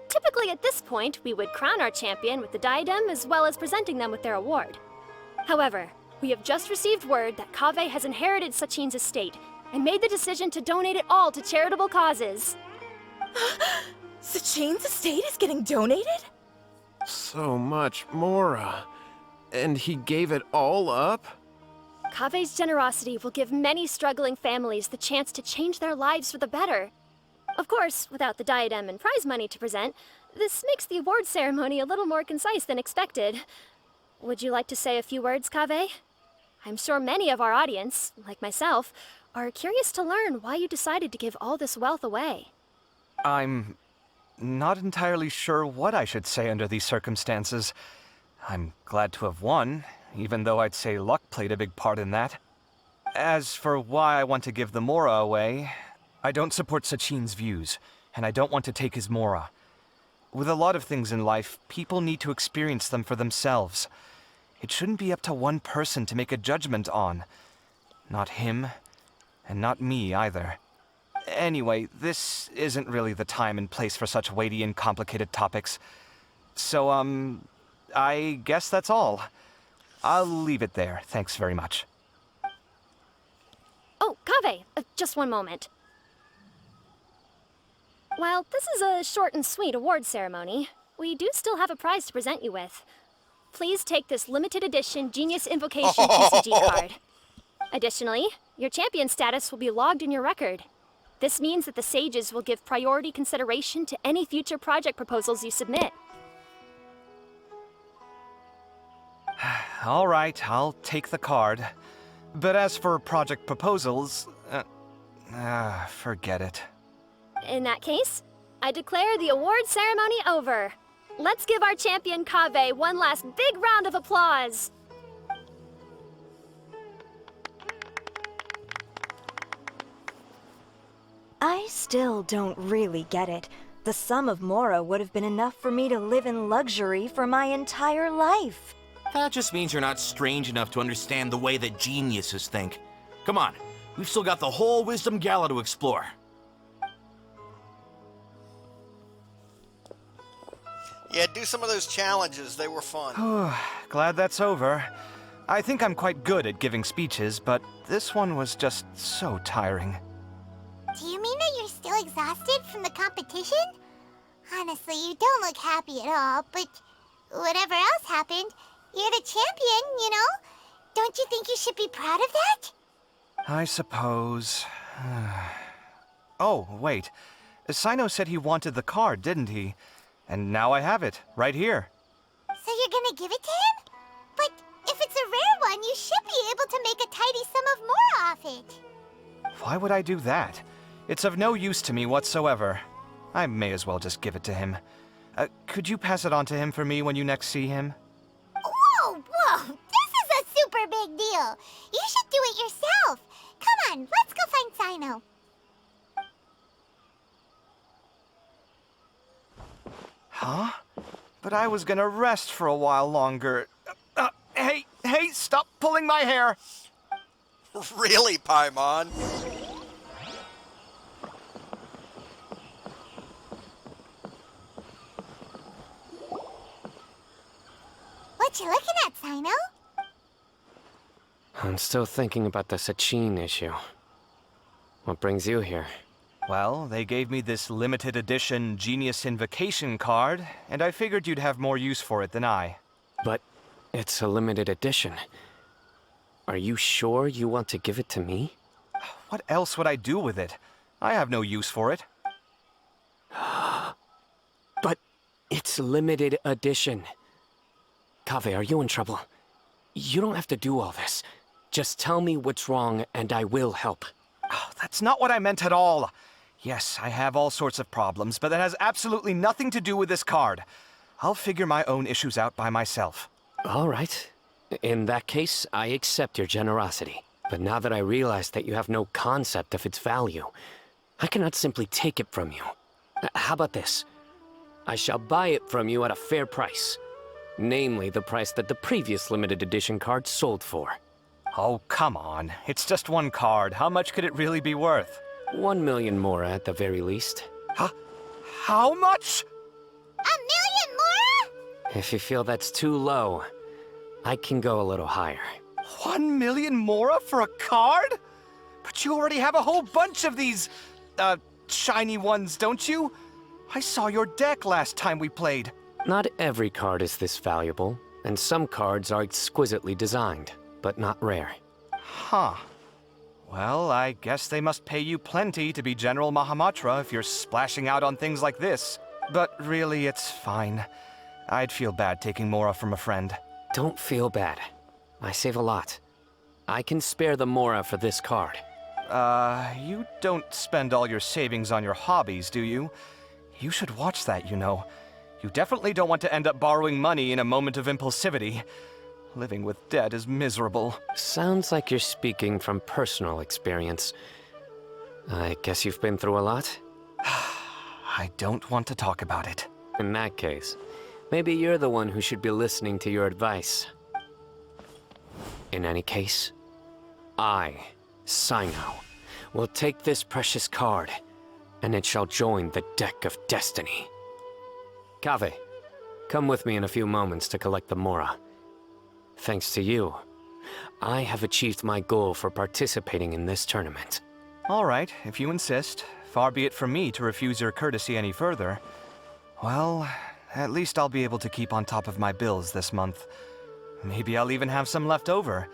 Typically at this point, we would crown our champion with the diadem as well as presenting them with their award. However, we have just received word that Kaveh has inherited Sachin's estate and made the decision to donate it all to charitable causes. Sachin's estate is getting donated? So much Mora. And he gave it all up? Kaveh's generosity will give many struggling families the chance to change their lives for the better. Of course, without the diadem and prize money to present, this makes the award ceremony a little more concise than expected. Would you like to say a few words, Kaveh? I'm sure many of our audience, like myself, are curious to learn why you decided to give all this wealth away. I'm not entirely sure what I should say under these circumstances. I'm glad to have won, even though I'd say luck played a big part in that. As for why I want to give the Mora away, I don't support Sachin's views, and I don't want to take his Mora. With a lot of things in life, people need to experience them for themselves. It shouldn't be up to one person to make a judgment on. Not him, and not me either. Anyway, this isn't really the time and place for such weighty and complicated topics. So, I guess that's all. I'll leave it there. Thanks very much. Oh, Kaveh, just one moment. While this is a short and sweet award ceremony, we do still have a prize to present you with. Please take this limited edition Genius Invocation TCG card. Additionally, your champion status will be logged in your record. This means that the Sages will give priority consideration to any future project proposals you submit. All right, I'll take the card. But as for project proposals, forget it. In that case, I declare the award ceremony over. Let's give our champion Kaveh one last big round of applause. I still don't really get it. The sum of Mora would have been enough for me to live in luxury for my entire life. That just means you're not strange enough to understand the way that geniuses think. Come on, we've still got the whole Wisdom Gala to explore. Yeah, do some of those challenges. They were fun. Glad that's over. I think I'm quite good at giving speeches, but this one was just so tiring. Do you mean that you're still exhausted from the competition? Honestly, you don't look happy at all, but whatever else happened, you're the champion, you know? Don't you think you should be proud of that? I suppose. Oh, wait. Sino said he wanted the card, didn't he? And now I have it, right here. So you're gonna give it to him? But if it's a rare one, you should be able to make a tidy sum of more off it. Why would I do that? It's of no use to me whatsoever. I may as well just give it to him. Could you pass it on to him for me when you next see him? Whoa! This is a super big deal. You should do it yourself. Come on, let's go find Sino. Huh? But I was gonna rest for a while longer. Hey, stop pulling my hair! Really, Paimon? What you looking at, Sino? I'm still thinking about the Sachin issue. What brings you here? Well, they gave me this limited edition Genius Invocation card, and I figured you'd have more use for it than I. But it's a limited edition. Are you sure you want to give it to me? What else would I do with it? I have no use for it. But it's limited edition. Kaveh, are you in trouble? You don't have to do all this. Just tell me what's wrong and I will help. Oh, that's not what I meant at all. Yes, I have all sorts of problems, but that has absolutely nothing to do with this card. I'll figure my own issues out by myself. All right. In that case, I accept your generosity. But now that I realize that you have no concept of its value, I cannot simply take it from you. How about this? I shall buy it from you at a fair price. Namely, the price that the previous limited edition card sold for. Oh, come on. It's just one card. How much could it really be worth? 1 million more at the very least. Huh? How much? 1 million more? If you feel that's too low, I can go a little higher. 1 million mora for a card? But you already have a whole bunch of these, shiny ones, don't you? I saw your deck last time we played. Not every card is this valuable, and some cards are exquisitely designed, but not rare. Huh. Well, I guess they must pay you plenty to be General Mahamatra if you're splashing out on things like this. But really, it's fine. I'd feel bad taking mora from a friend. Don't feel bad. I save a lot. I can spare the mora for this card. You don't spend all your savings on your hobbies, do you? You should watch that, you know. You definitely don't want to end up borrowing money in a moment of impulsivity. Living with debt is miserable. Sounds like you're speaking from personal experience. I guess you've been through a lot? I don't want to talk about it. In that case, maybe you're the one who should be listening to your advice. In any case, I, Sino, will take this precious card, and it shall join the deck of destiny. Kaveh, come with me in a few moments to collect the mora. Thanks to you, I have achieved my goal for participating in this tournament. All right, if you insist. Far be it from me to refuse your courtesy any further. Well, at least I'll be able to keep on top of my bills this month. Maybe I'll even have some left over.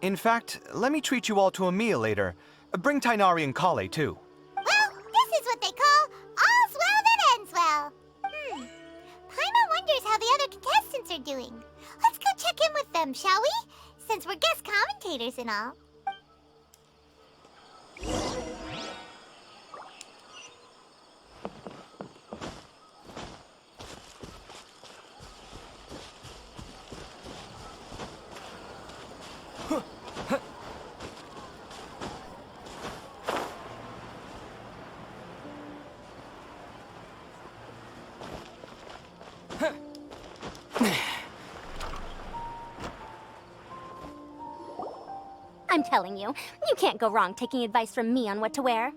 In fact, let me treat you all to a meal later. Bring Tainari and Kale, too. Well, this is what they call all's well that ends well. Paimon wonders how the other contestants are doing. Let's go check in with them, shall we? Since we're guest commentators and all. I'm telling you, you can't go wrong taking advice from me on what to wear.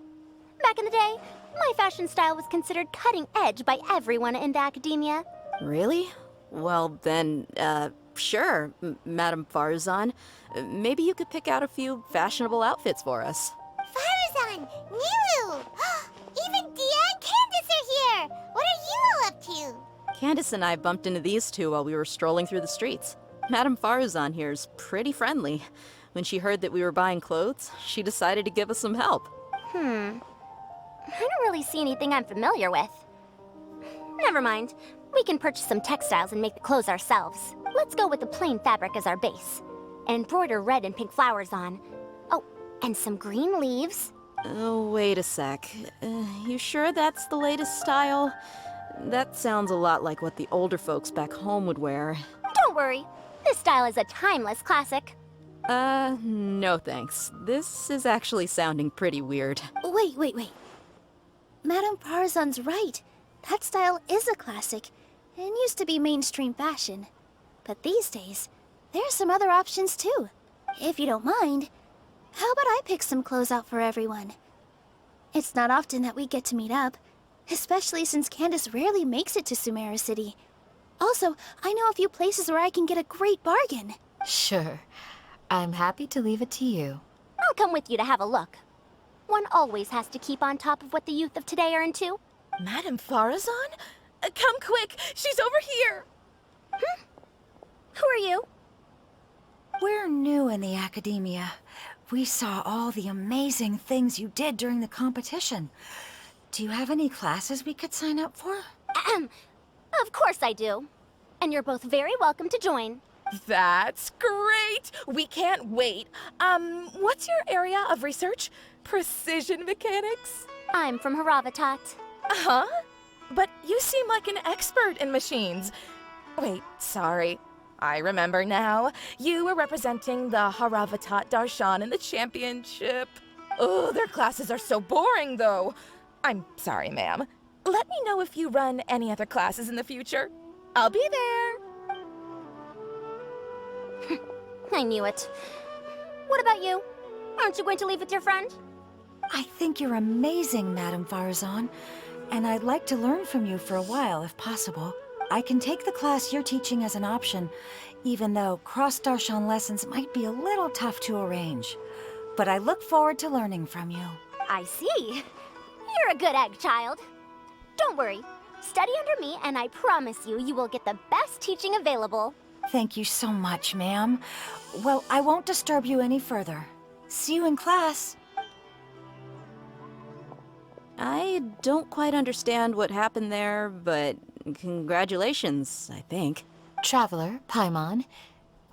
Back in the day, my fashion style was considered cutting edge by everyone in the Akademiya. Really? Well, then, sure, Madame Farzan. Maybe you could pick out a few fashionable outfits for us. Farzan! Nilu! Even Dia and Candace are here! What are you all up to? Candace and I bumped into these two while we were strolling through the streets. Madame Farzan here's pretty friendly. When she heard that we were buying clothes, she decided to give us some help. I don't really see anything I'm familiar with. Never mind. We can purchase some textiles and make the clothes ourselves. Let's go with the plain fabric as our base. And embroider red and pink flowers on. Oh, and some green leaves. Oh, wait a sec. You sure that's the latest style? That sounds a lot like what the older folks back home would wear. Don't worry. This style is a timeless classic. No thanks. This is actually sounding pretty weird. Wait. Madame Farzan's right. That style is a classic, and used to be mainstream fashion. But these days, there are some other options too. If you don't mind, how about I pick some clothes out for everyone? It's not often that we get to meet up, especially since Candace rarely makes it to Sumeru City. Also, I know a few places where I can get a great bargain. Sure. I'm happy to leave it to you. I'll come with you to have a look. One always has to keep on top of what the youth of today are into. Madame Farazan? Come quick! She's over here! Who are you? We're new in the Akademiya. We saw all the amazing things you did during the competition. Do you have any classes we could sign up for? Of course I do. And you're both very welcome to join. That's great! We can't wait. What's your area of research? Precision mechanics? I'm from Haravatat. Huh? But you seem like an expert in machines. Wait, sorry. I remember now. You were representing the Haravatat Darshan in the championship. Oh, their classes are so boring, though. I'm sorry, ma'am. Let me know if you run any other classes in the future. I'll be there. I knew it. What about you? Aren't you going to leave with your friend? I think you're amazing, Madame Farazan, and I'd like to learn from you for a while, if possible. I can take the class you're teaching as an option, even though cross-Darshan lessons might be a little tough to arrange. But I look forward to learning from you. I see. You're a good egg, child. Don't worry. Study under me, and I promise you, you will get the best teaching available. Thank you so much, ma'am. Well, I won't disturb you any further. See you in class. I don't quite understand what happened there, but congratulations, I think. Traveler, Paimon,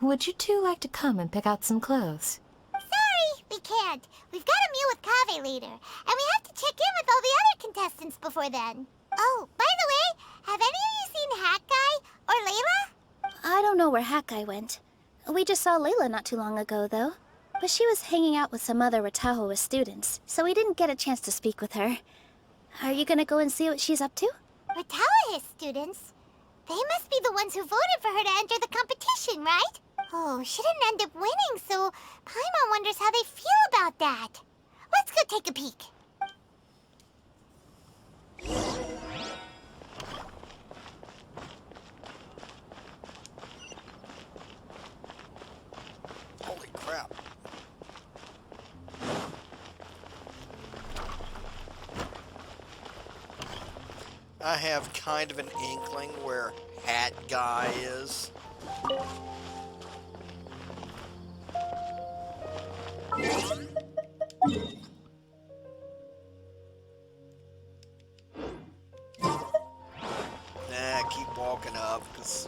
would you two like to come and pick out some clothes? Sorry, we can't. We've got a meal with Kaveh later, and we have to check in with all the other contestants before then. Oh, by the way, have any of you seen Hat Guy or Layla? I don't know where Hat Guy went. We just saw Layla not too long ago, though. But she was hanging out with some other Ratahoa students, so we didn't get a chance to speak with her. Are you gonna go and see what she's up to? Ratahoa students? They must be the ones who voted for her to enter the competition, right? Oh, she didn't end up winning, so Paimon wonders how they feel about that. Let's go take a peek. Holy crap. I have kind of an inkling where Hat Guy is. Nah, keep walking up, 'cause...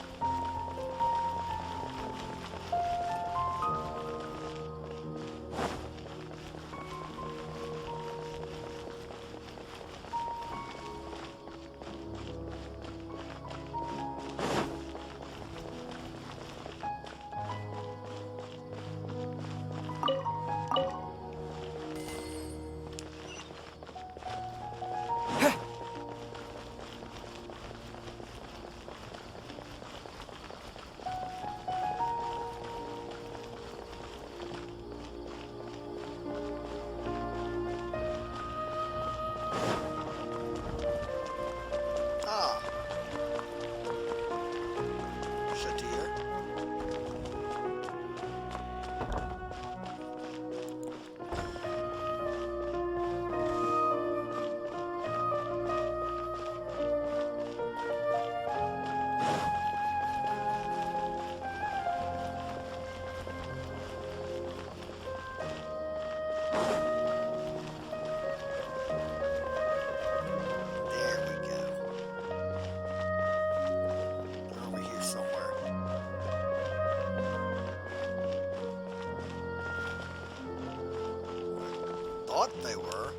Thought they were.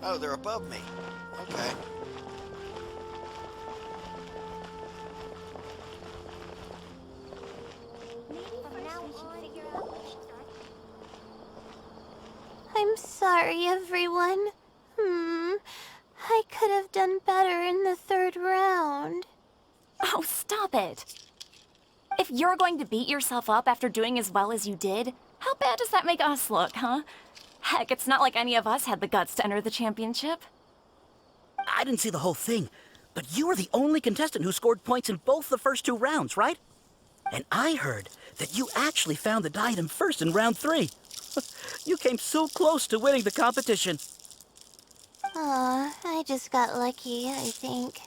Oh, they're above me. Okay. I'm sorry, everyone. I could have done better in the third round. Oh, stop it. If you're going to beat yourself up after doing as well as you did, how bad does that make us look, huh? Heck, it's not like any of us had the guts to enter the championship. I didn't see the whole thing, But you were the only contestant who scored points in both the first 2 rounds, right? And I heard that you actually found the diadem first in round 3. You came so close to winning the competition. Aw, I just got lucky, I think.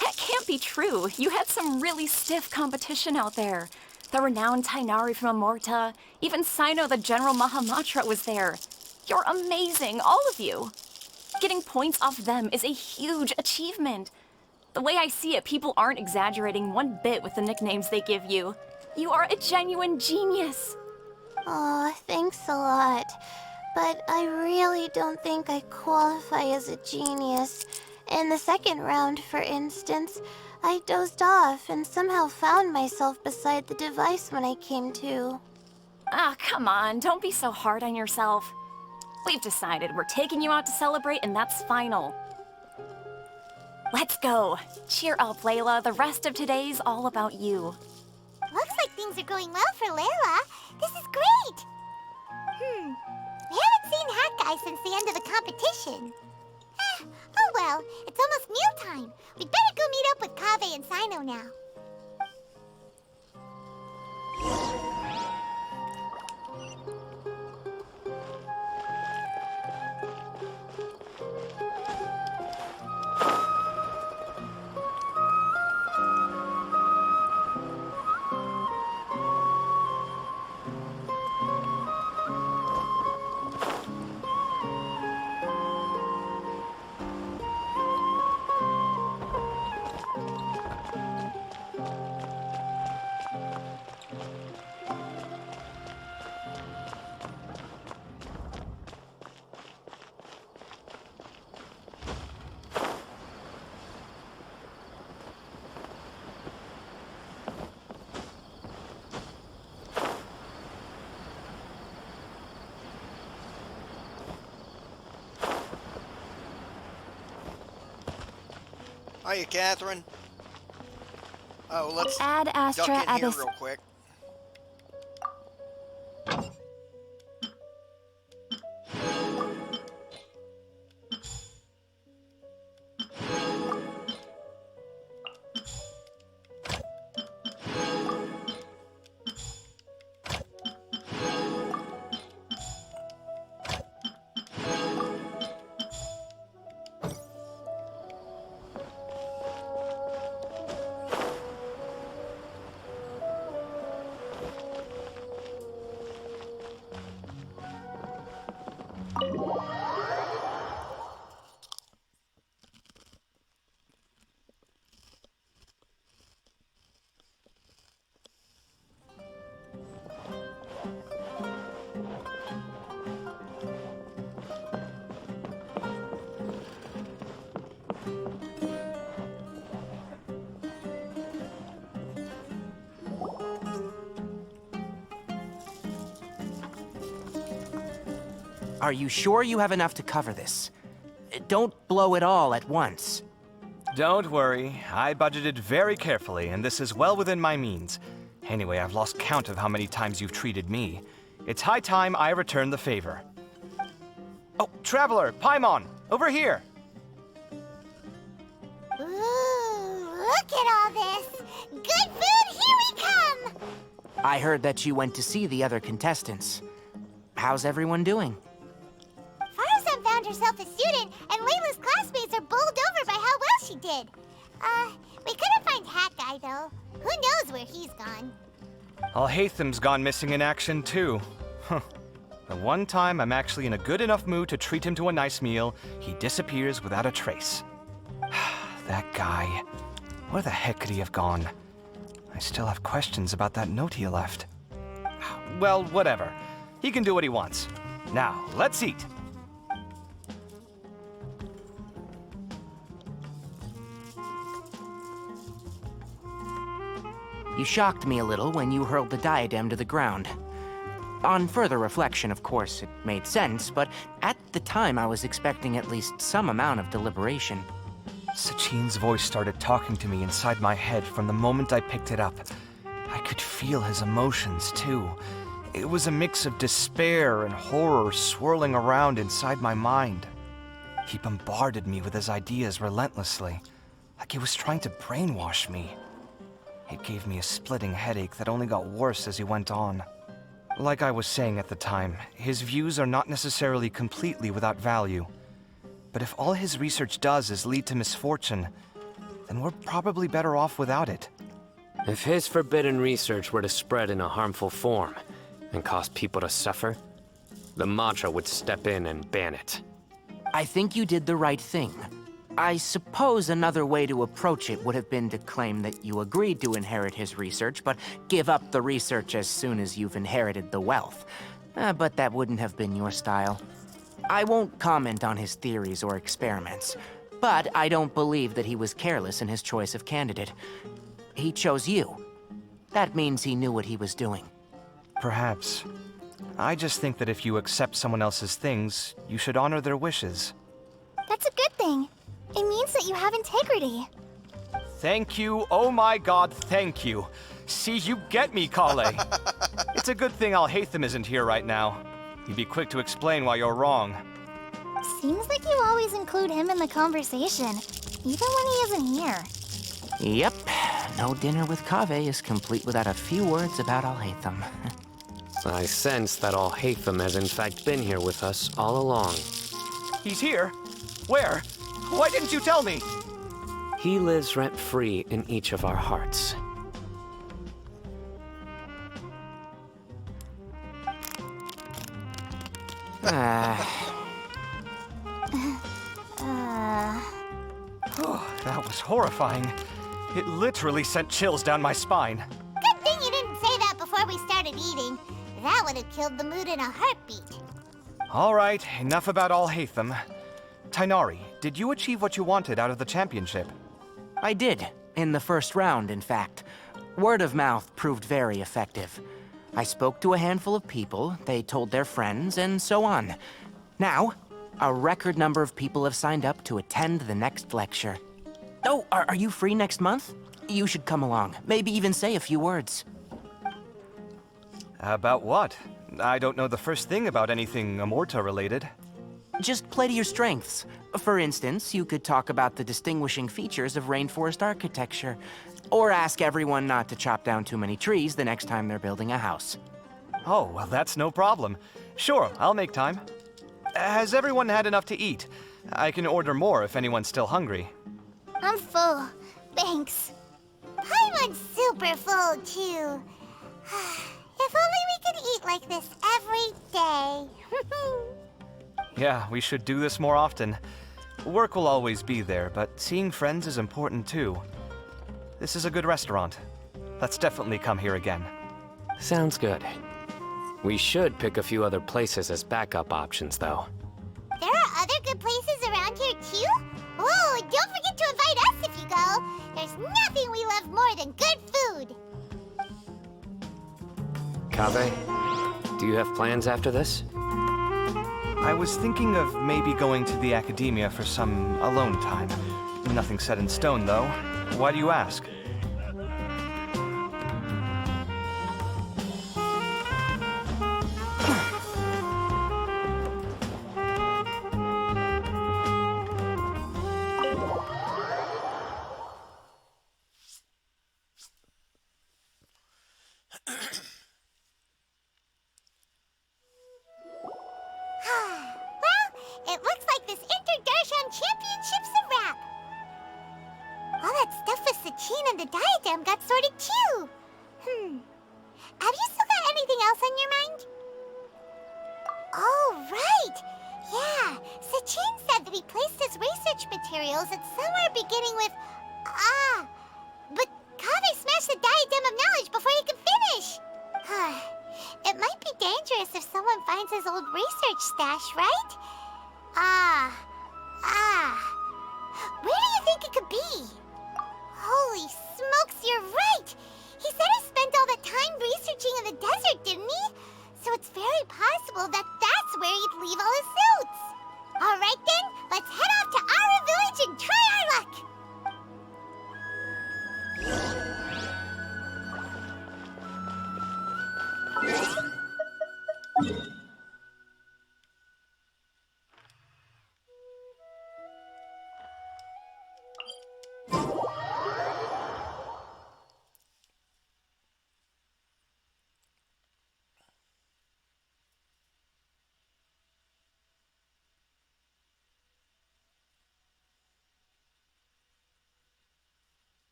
That can't be true. You had some really stiff competition out there. The renowned Tainari from Amorta, even Sino the General Mahamatra was there. You're amazing, all of you. Getting points off them is a huge achievement. The way I see it, people aren't exaggerating one bit with the nicknames they give you. You are a genuine genius. Aw, thanks a lot. But I really don't think I qualify as a genius. In the second round, for instance, I dozed off and somehow found myself beside the device when I came to. Ah, come on, don't be so hard on yourself. We've decided we're taking you out to celebrate, and that's final. Let's go. Cheer up, Layla. The rest of today's all about you. Looks like things are going well for Layla. This is great! We haven't seen Hat Guy since the end of the competition. Oh well, it's almost mealtime. We'd better go meet up with Kaveh and Sino now. Hiya, Catherine. Oh, let's Ad Astra duck in here Abyss. real quick. Are you sure you have enough to cover this? Don't blow it all at once. Don't worry. I budgeted very carefully, and this is well within my means. Anyway, I've lost count of how many times you've treated me. It's high time I return the favor. Oh, Traveler, Paimon, over here! Ooh, look at all this! Good food, here we come! I heard that you went to see the other contestants. How's everyone doing? Farzan found herself a student, and Layla's classmates are bowled over by how well she did. We couldn't find Hat Guy, though. Who knows where he's gone? Al-Haytham's gone missing in action, too. Huh. The one time I'm actually in a good enough mood to treat him to a nice meal, he disappears without a trace. That guy. Where the heck could he have gone? I still have questions about that note he left. Well, whatever. He can do what he wants. Now, let's eat. You shocked me a little when you hurled the diadem to the ground. On further reflection, of course, it made sense, but at the time I was expecting at least some amount of deliberation. Sachin's voice started talking to me inside my head from the moment I picked it up. I could feel his emotions, too. It was a mix of despair and horror swirling around inside my mind. He bombarded me with his ideas relentlessly. Like he was trying to brainwash me. It gave me a splitting headache that only got worse as he went on. Like I was saying at the time, his views are not necessarily completely without value. But if all his research does is lead to misfortune, then we're probably better off without it. If his forbidden research were to spread in a harmful form and cause people to suffer, the Matra would step in and ban it. I think you did the right thing. I suppose another way to approach it would have been to claim that you agreed to inherit his research, but give up the research as soon as you've inherited the wealth. But that wouldn't have been your style. I won't comment on his theories or experiments, but I don't believe that he was careless in his choice of candidate. He chose you. That means he knew what he was doing. Perhaps. I just think that if you accept someone else's things, you should honor their wishes. That's a good thing. It means that you have integrity. Thank you, oh my god, thank you. See, you get me, Kale. It's a good thing Alhaitham isn't here right now. He'd be quick to explain why you're wrong. Seems like you always include him in the conversation, even when he isn't here. Yep. No dinner with Kaveh is complete without a few words about Alhaitham. I sense that Alhaitham has in fact been here with us all along. He's here? Where? Why didn't you tell me? He lives rent-free in each of our hearts. Oh, that was horrifying. It literally sent chills down my spine. Good thing you didn't say that before we started eating. That would have killed the mood in a heartbeat. All right, enough about Alhaitham. Tainari, did you achieve what you wanted out of the championship? I did. In the first round, in fact. Word of mouth proved very effective. I spoke to a handful of people, they told their friends, and so on. Now, a record number of people have signed up to attend the next lecture. Oh, are you free next month? You should come along. Maybe even say a few words. About what? I don't know the first thing about anything Amorta-related. Just play to your strengths. For instance, you could talk about the distinguishing features of rainforest architecture, or ask everyone not to chop down too many trees the next time they're building a house. Oh, well, that's no problem. Sure, I'll make time. Has everyone had enough to eat? I can order more if anyone's still hungry. I'm full. Thanks. Paimon's super full, too. If only we could eat like this every day. Yeah, we should do this more often. Work will always be there, but seeing friends is important too. This is a good restaurant. Let's definitely come here again. Sounds good. We should pick a few other places as backup options, though. There are other good places around here, too? Whoa, don't forget to invite us if you go. There's nothing we love more than good food. Kaveh, do you have plans after this? I was thinking of maybe going to the Akademiya for some alone time. Nothing set in stone, though. Why do you ask? It looks like this Inter-Darshan Championship's a wrap. All that stuff with Sachin and the diadem got sorted too. Have you still got anything else on your mind? Oh, right. Yeah, Sachin said that he placed his research materials at somewhere beginning with but Kaveh smashed the diadem of knowledge before he could finish. It might be dangerous if someone finds his old research stash, right? Where do you think it could be? Holy smokes, you're right! He said he spent all that time researching in the desert, didn't he? So it's very possible that that's where he'd leave all his suits. All right then, let's head off to Ara Village and try our luck!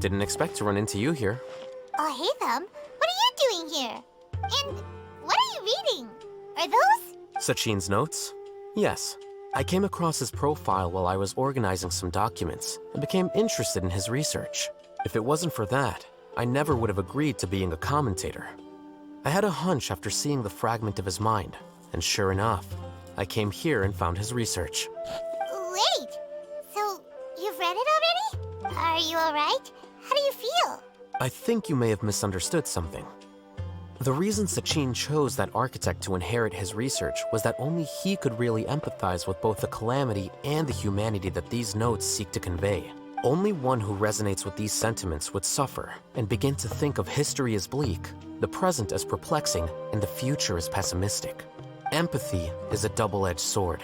Didn't expect to run into you here. Oh, hey, them. What are you doing here? And what are you reading? Are those? Sachin's notes? Yes. I came across his profile while I was organizing some documents and became interested in his research. If it wasn't for that, I never would have agreed to being a commentator. I had a hunch after seeing the fragment of his mind, and sure enough, I came here and found his research. Wait, so you've read it already? Are you alright? How do you feel? I think you may have misunderstood something. The reason Sachin chose that architect to inherit his research was that only he could really empathize with both the calamity and the humanity that these notes seek to convey. Only one who resonates with these sentiments would suffer and begin to think of history as bleak, the present as perplexing, and the future as pessimistic. Empathy is a double-edged sword.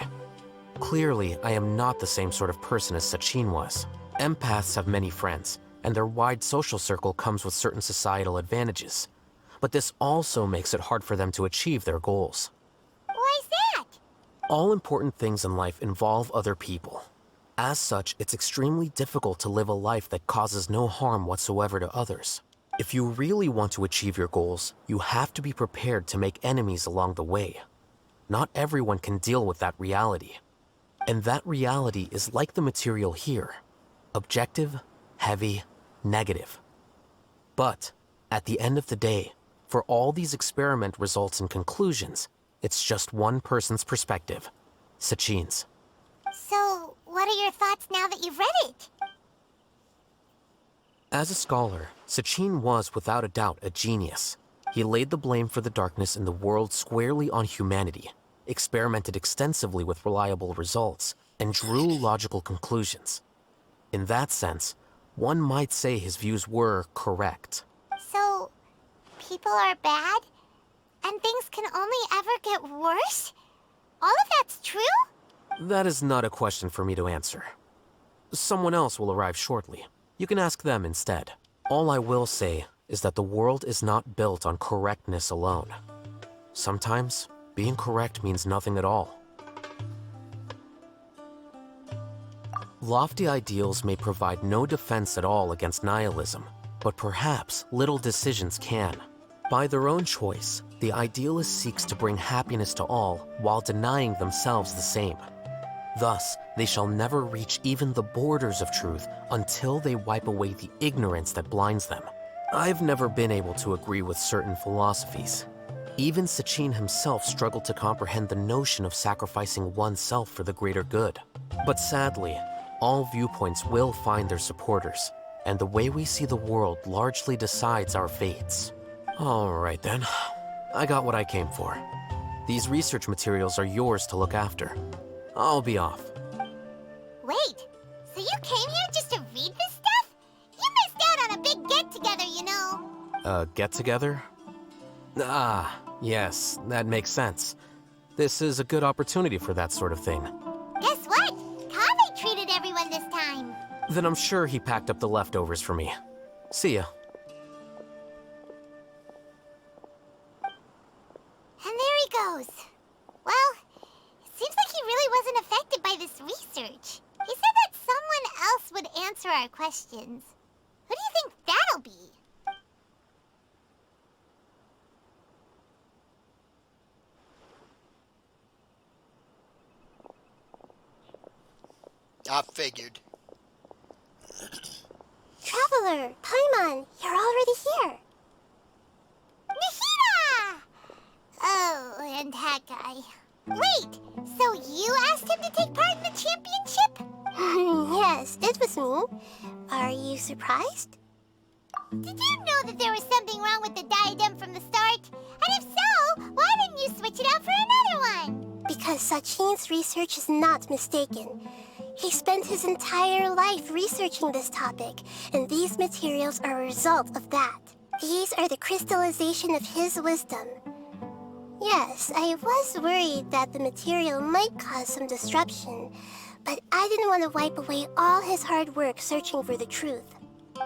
Clearly, I am not the same sort of person as Sachin was. Empaths have many friends, and their wide social circle comes with certain societal advantages. But this also makes it hard for them to achieve their goals. Why's that? All important things in life involve other people. As such, it's extremely difficult to live a life that causes no harm whatsoever to others. If you really want to achieve your goals, you have to be prepared to make enemies along the way. Not everyone can deal with that reality. And that reality is like the material here. Objective, heavy, negative. But, at the end of the day, for all these experiment results and conclusions, it's just one person's perspective, Sachin's. So, what are your thoughts now that you've read it? As a scholar, Sachin was without a doubt a genius. He laid the blame for the darkness in the world squarely on humanity, experimented extensively with reliable results, and drew logical conclusions. In that sense, one might say his views were correct. So, people are bad? And things can only ever get worse? All of that's true? That is not a question for me to answer. Someone else will arrive shortly. You can ask them instead. All I will say is that the world is not built on correctness alone. Sometimes, being correct means nothing at all. Lofty ideals may provide no defense at all against nihilism, but perhaps little decisions can. By their own choice, the idealist seeks to bring happiness to all while denying themselves the same. Thus, they shall never reach even the borders of truth until they wipe away the ignorance that blinds them. I've never been able to agree with certain philosophies. Even Sachin himself struggled to comprehend the notion of sacrificing oneself for the greater good. But sadly, all viewpoints will find their supporters, and the way we see the world largely decides our fates. All right then, I got what I came for. These research materials are yours to look after. I'll be off. Wait, so you came here just to read this stuff? You missed out on a big get-together, you know. Get-together? Ah, yes, that makes sense. This is a good opportunity for that sort of thing. Guess what? Kaveh treated everyone this time. Then I'm sure he packed up the leftovers for me. See ya. And there he goes. Well, it seems like he really wasn't affected by this research. He said that someone else would answer our questions. Who do you think that'll be? I figured. Traveler, Paimon, you're already here. Nihira! Oh, and that guy. Wait, so you asked him to take part in the championship? Yes, it was me. Are you surprised? Did you know that there was something wrong with the diadem from the start? And if so, why didn't you switch it out for another one? Because Sachin's research is not mistaken. He spent his entire life researching this topic, and these materials are a result of that. These are the crystallization of his wisdom. Yes, I was worried that the material might cause some disruption, but I didn't want to wipe away all his hard work searching for the truth.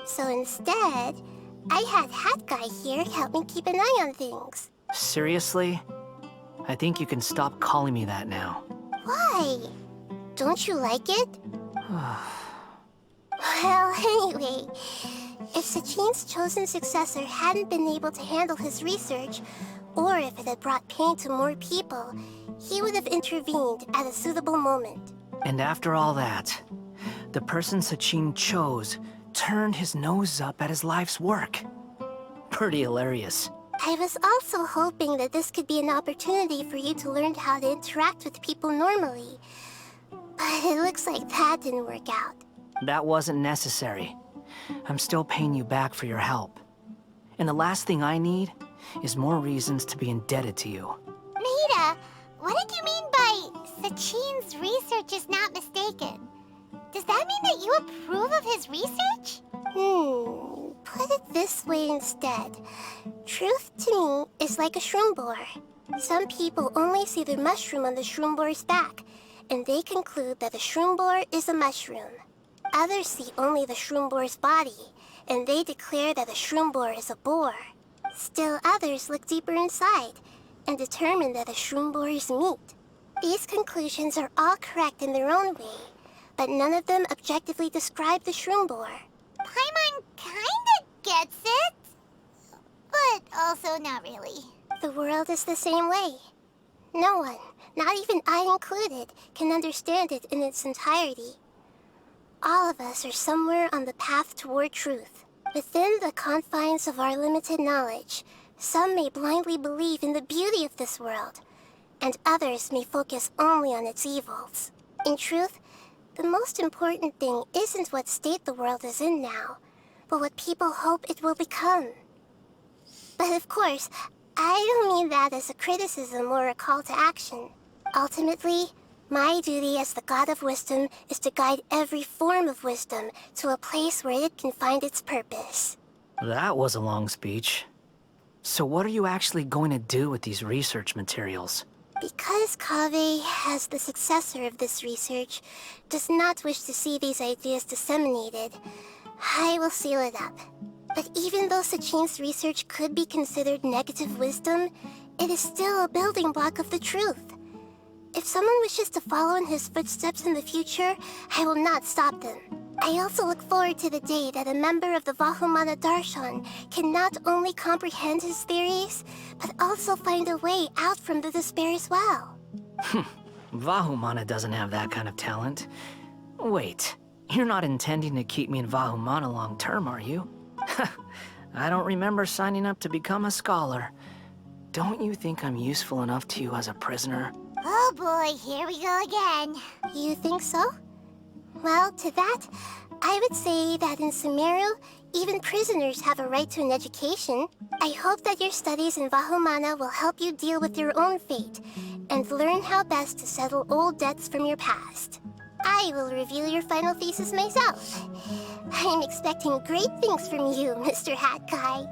So instead, I had Hat Guy here help me keep an eye on things. Seriously? I think you can stop calling me that now. Why? Don't you like it? Well, anyway, If Sachin's chosen successor hadn't been able to handle his research, or if it had brought pain to more people, he would have intervened at a suitable moment. And after all that, the person Sachin chose turned his nose up at his life's work. Pretty hilarious. I was also hoping that this could be an opportunity for you to learn how to interact with people normally. But it looks like that didn't work out. That wasn't necessary. I'm still paying you back for your help. And the last thing I need is more reasons to be indebted to you. Nita, what did you mean by Sachin's research is not mistaken? Does that mean that you approve of his research? Put it this way instead. Truth to me is like a shroom boar. Some people only see the mushroom on the shroom boar's back, and they conclude that the shroom boar is a mushroom. Others see only the shroom boar's body, and they declare that the shroom boar is a boar. Still others look deeper inside, and determine that the shroom boar is meat. These conclusions are all correct in their own way, but none of them objectively describe the shroom boar. Paimon kinda gets it, but also not really. The world is the same way. No one, not even I included, can understand it in its entirety. All of us are somewhere on the path toward truth. Within the confines of our limited knowledge, some may blindly believe in the beauty of this world, and others may focus only on its evils. In truth, the most important thing isn't what state the world is in now, but what people hope it will become. But of course, I don't mean that as a criticism or a call to action. Ultimately, my duty as the God of Wisdom is to guide every form of wisdom to a place where it can find its purpose. That was a long speech. So what are you actually going to do with these research materials? Because Kaveh, as the successor of this research, does not wish to see these ideas disseminated, I will seal it up. But even though Sachin's research could be considered negative wisdom, it is still a building block of the truth. If someone wishes to follow in his footsteps in the future, I will not stop them. I also look forward to the day that a member of the Vahumana Darshan can not only comprehend his theories, but also find a way out from the despair as well. Vahumana doesn't have that kind of talent. Wait, you're not intending to keep me in Vahumana long term, are you? I don't remember signing up to become a scholar. Don't you think I'm useful enough to you as a prisoner? Oh boy, here we go again. You think so? Well, to that, I would say that in Sumeru, even prisoners have a right to an education. I hope that your studies in Vahumana will help you deal with your own fate, and learn how best to settle old debts from your past. I will review your final thesis myself. I'm expecting great things from you, Mr. Hat Guy.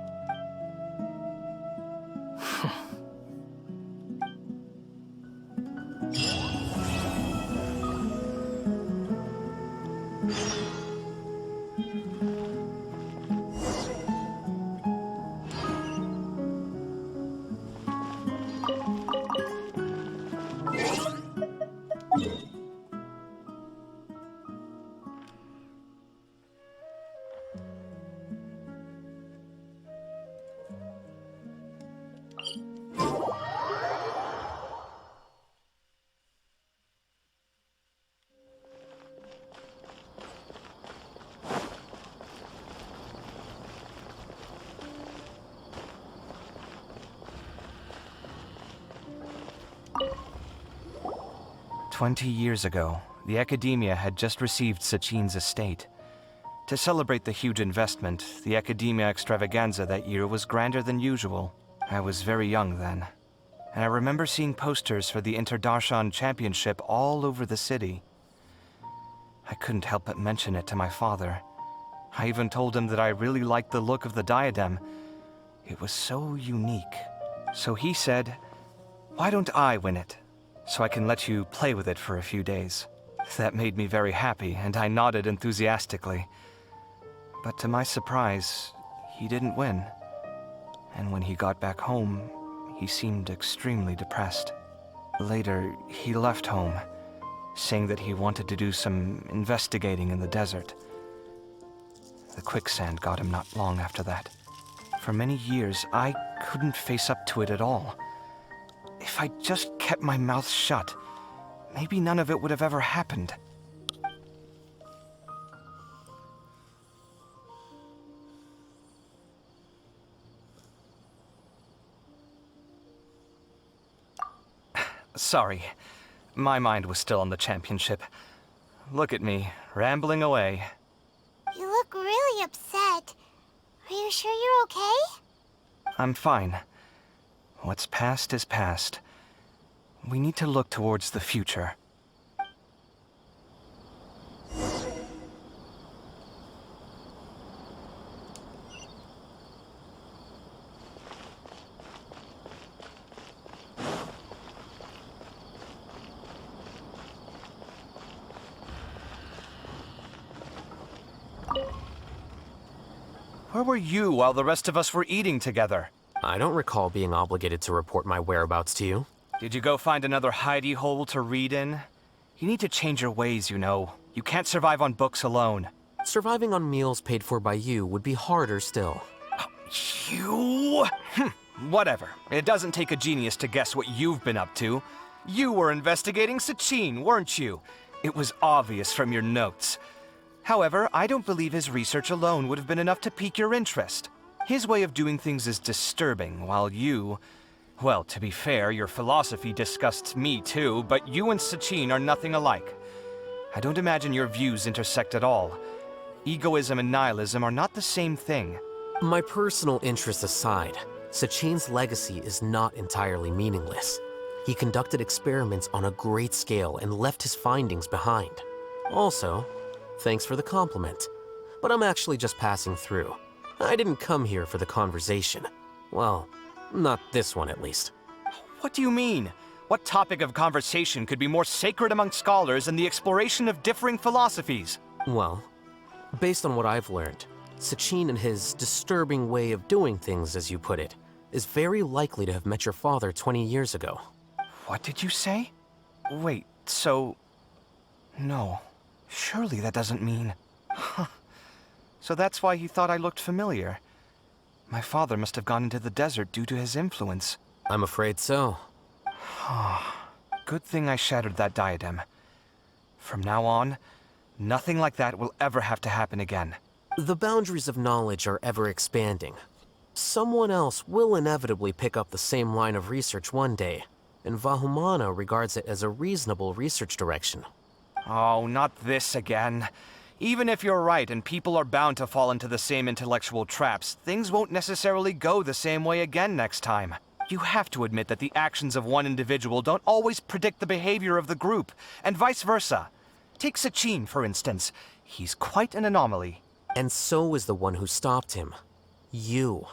"20 years ago, the Akademiya had just received Sachin's estate. To celebrate the huge investment, the Akademiya Extravaganza that year was grander than usual. I was very young then, and I remember seeing posters for the Inter-Darshan Championship all over the city. I couldn't help but mention it to my father. I even told him that I really liked the look of the diadem. It was so unique. So he said, "Why don't I win it? So I can let you play with it for a few days." That made me very happy, and I nodded enthusiastically. But to my surprise, he didn't win. And when he got back home, he seemed extremely depressed. Later, he left home, saying that he wanted to do some investigating in the desert. The quicksand got him not long after that. For many years, I couldn't face up to it at all. If I just kept my mouth shut, maybe none of it would have ever happened. Sorry. My mind was still on the championship. Look at me, rambling away. You look really upset. Are you sure you're okay? I'm fine. What's past is past. We need to look towards the future. Where were you while the rest of us were eating together? I don't recall being obligated to report my whereabouts to you. Did you go find another hidey hole to read in? You need to change your ways, you know. You can't survive on books alone. Surviving on meals paid for by you would be harder still. You? Whatever. It doesn't take a genius to guess what you've been up to. You were investigating Sachin, weren't you? It was obvious from your notes. However, I don't believe his research alone would have been enough to pique your interest. His way of doing things is disturbing, while you... Well, to be fair, your philosophy disgusts me too, but you and Sachin are nothing alike. I don't imagine your views intersect at all. Egoism and nihilism are not the same thing. My personal interests aside, Sachin's legacy is not entirely meaningless. He conducted experiments on a great scale and left his findings behind. Also, thanks for the compliment, but I'm actually just passing through. I didn't come here for the conversation. Well, not this one at least. What do you mean? What topic of conversation could be more sacred among scholars than the exploration of differing philosophies? Well, based on what I've learned, Sachin and his disturbing way of doing things, as you put it, is very likely to have met your father 20 years ago. What did you say? Wait, so... No. Surely that doesn't mean... Huh. So that's why he thought I looked familiar. My father must have gone into the desert due to his influence. I'm afraid so. Good thing I shattered that diadem. From now on, nothing like that will ever have to happen again. The boundaries of knowledge are ever expanding. Someone else will inevitably pick up the same line of research one day, and Vahumana regards it as a reasonable research direction. Oh, not this again. Even if you're right and people are bound to fall into the same intellectual traps, things won't necessarily go the same way again next time. You have to admit that the actions of one individual don't always predict the behavior of the group, and vice versa. Take Sachin, for instance. He's quite an anomaly. And so is the one who stopped him. You.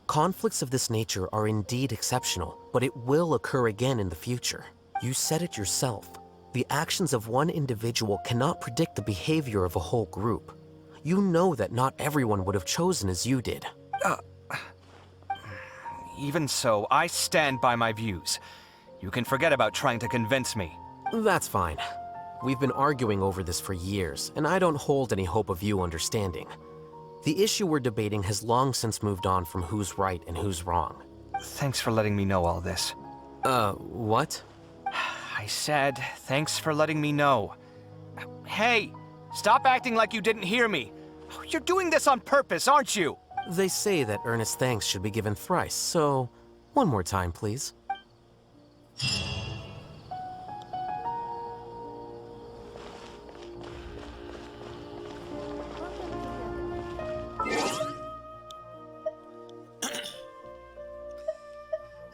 Conflicts of this nature are indeed exceptional, but it will occur again in the future. You said it yourself. The actions of one individual cannot predict the behavior of a whole group. You know that not everyone would have chosen as you did. Even so, I stand by my views. You can forget about trying to convince me. That's fine. We've been arguing over this for years, and I don't hold any hope of you understanding. The issue we're debating has long since moved on from who's right and who's wrong. Thanks for letting me know all this. What? I said, thanks for letting me know. Hey, stop acting like you didn't hear me. You're doing this on purpose, aren't you? They say that earnest thanks should be given thrice, so one more time, please.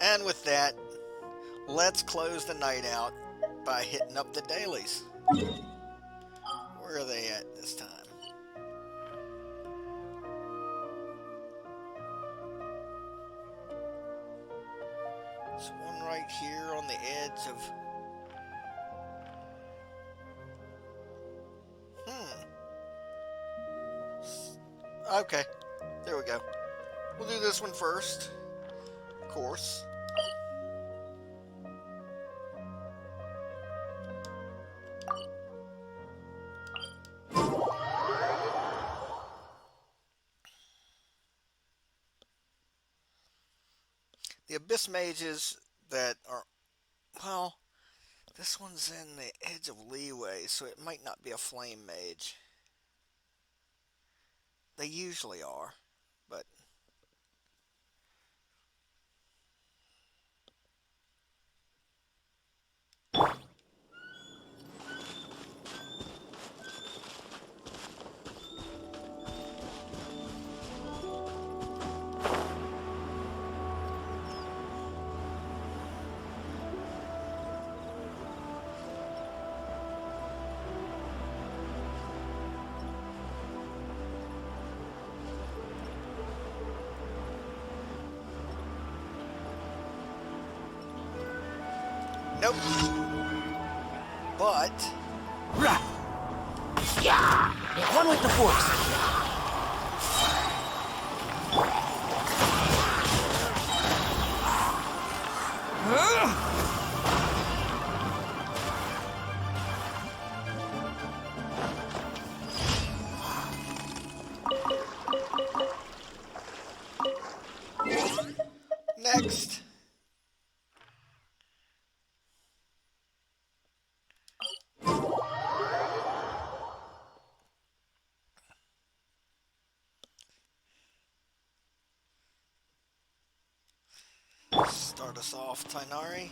And with that, let's close the night out by hitting up the dailies. Where are they at this time? There's one right here on the edge of... Okay, there we go. We'll do this one first, of course. The Abyss mages that are, well, this one's in the Edge of Leeway, so it might not be a flame mage. They usually are, but... Nope. But... Yeah! One with the force! Next. Start us off, Tainari.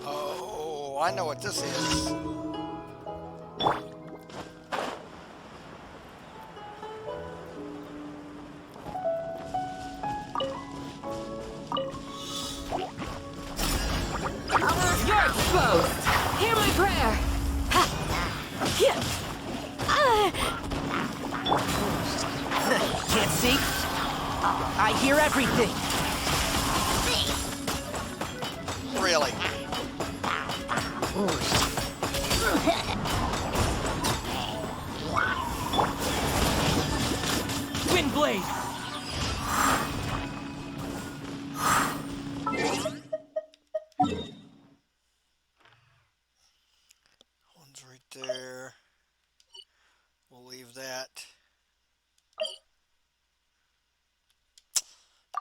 Oh, I know what this is. You're exposed! Hear my prayer! Can't see? I hear everything! Really? Windblade! One's right there. We'll leave that.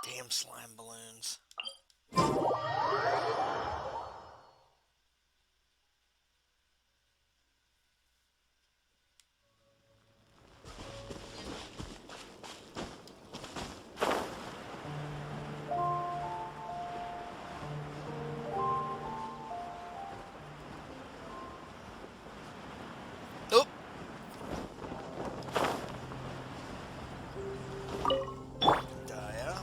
Damn slime balloons. Oop. Dia.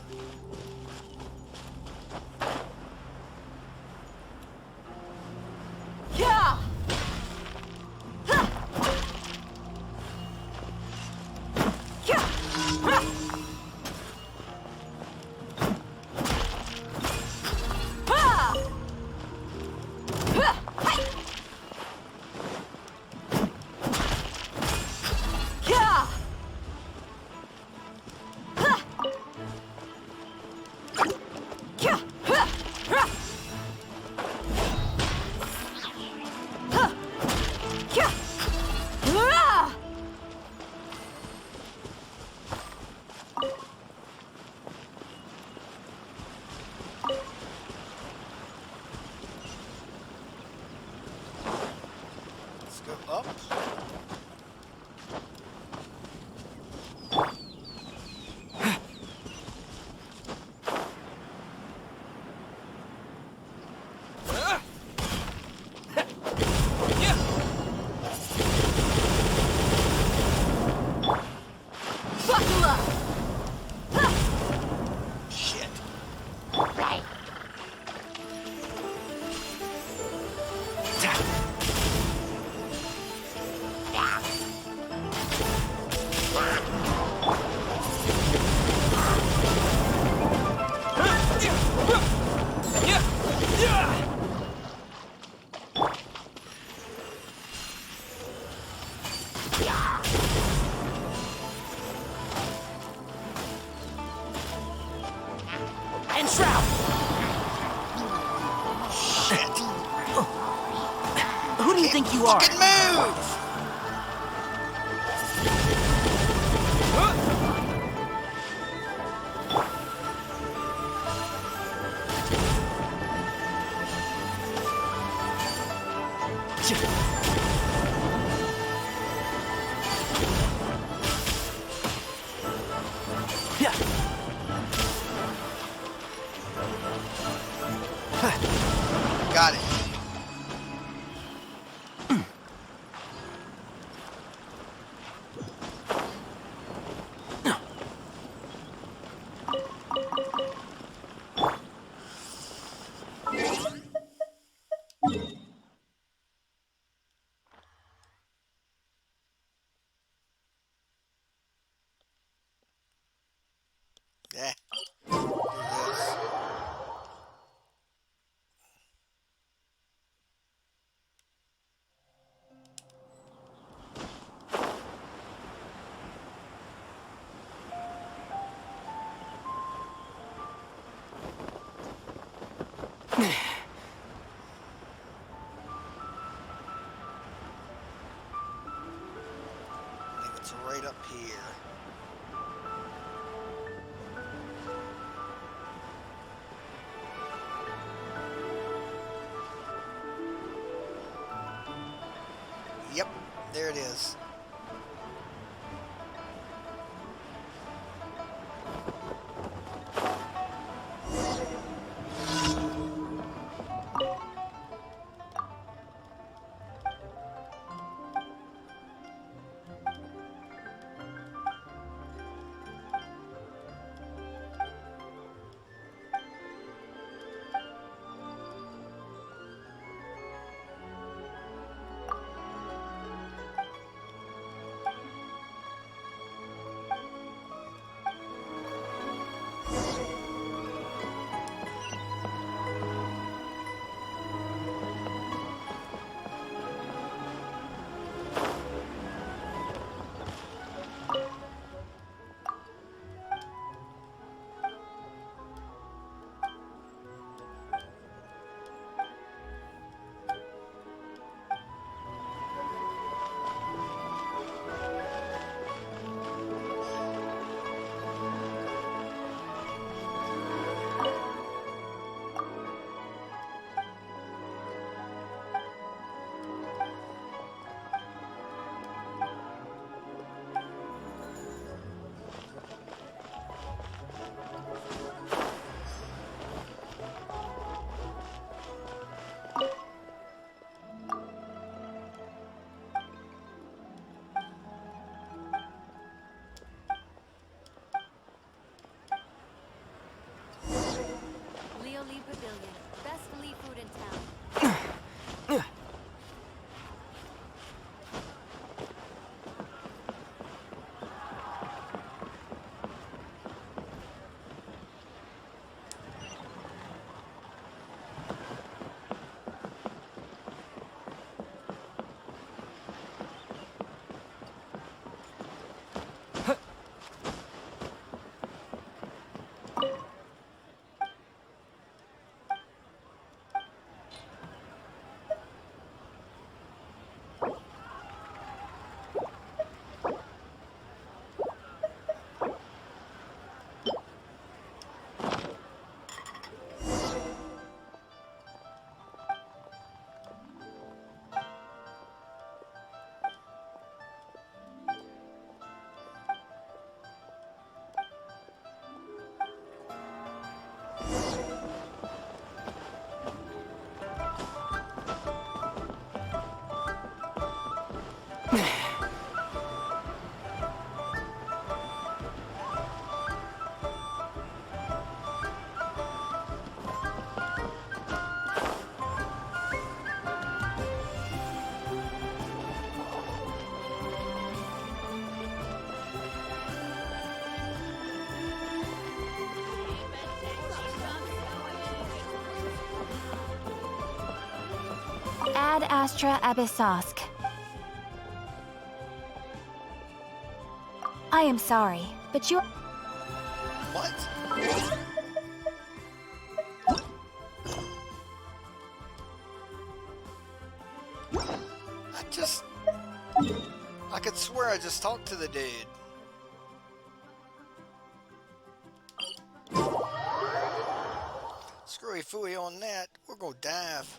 Yeah! Let's go up. Buckle up! Shit. think you are? Fucking move! Got it. Yeah. I think it's right up here. Yep, there it is. Pavilion. Best Lee food in town. Ad Astra Abyssosk. I am sorry, but you... What? could swear I just talked to the dude. Screwy fooey on that. We're gonna dive.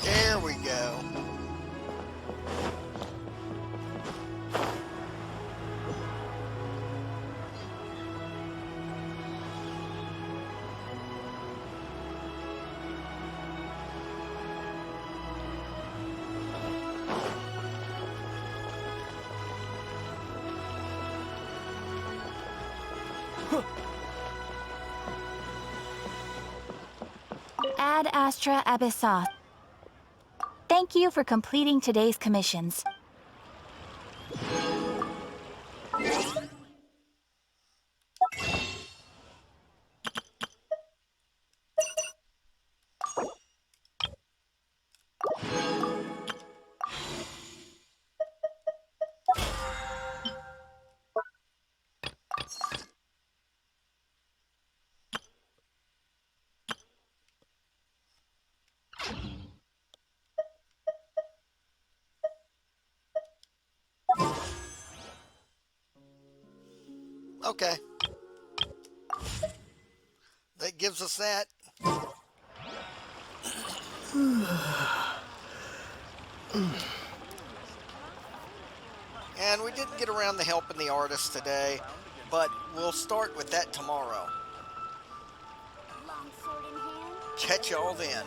There we go. Ad Astra Abyssoth. Thank you for completing today's commissions. Okay. That gives us that. And we didn't get around to helping the artist today, but we'll start with that tomorrow. Catch y'all then.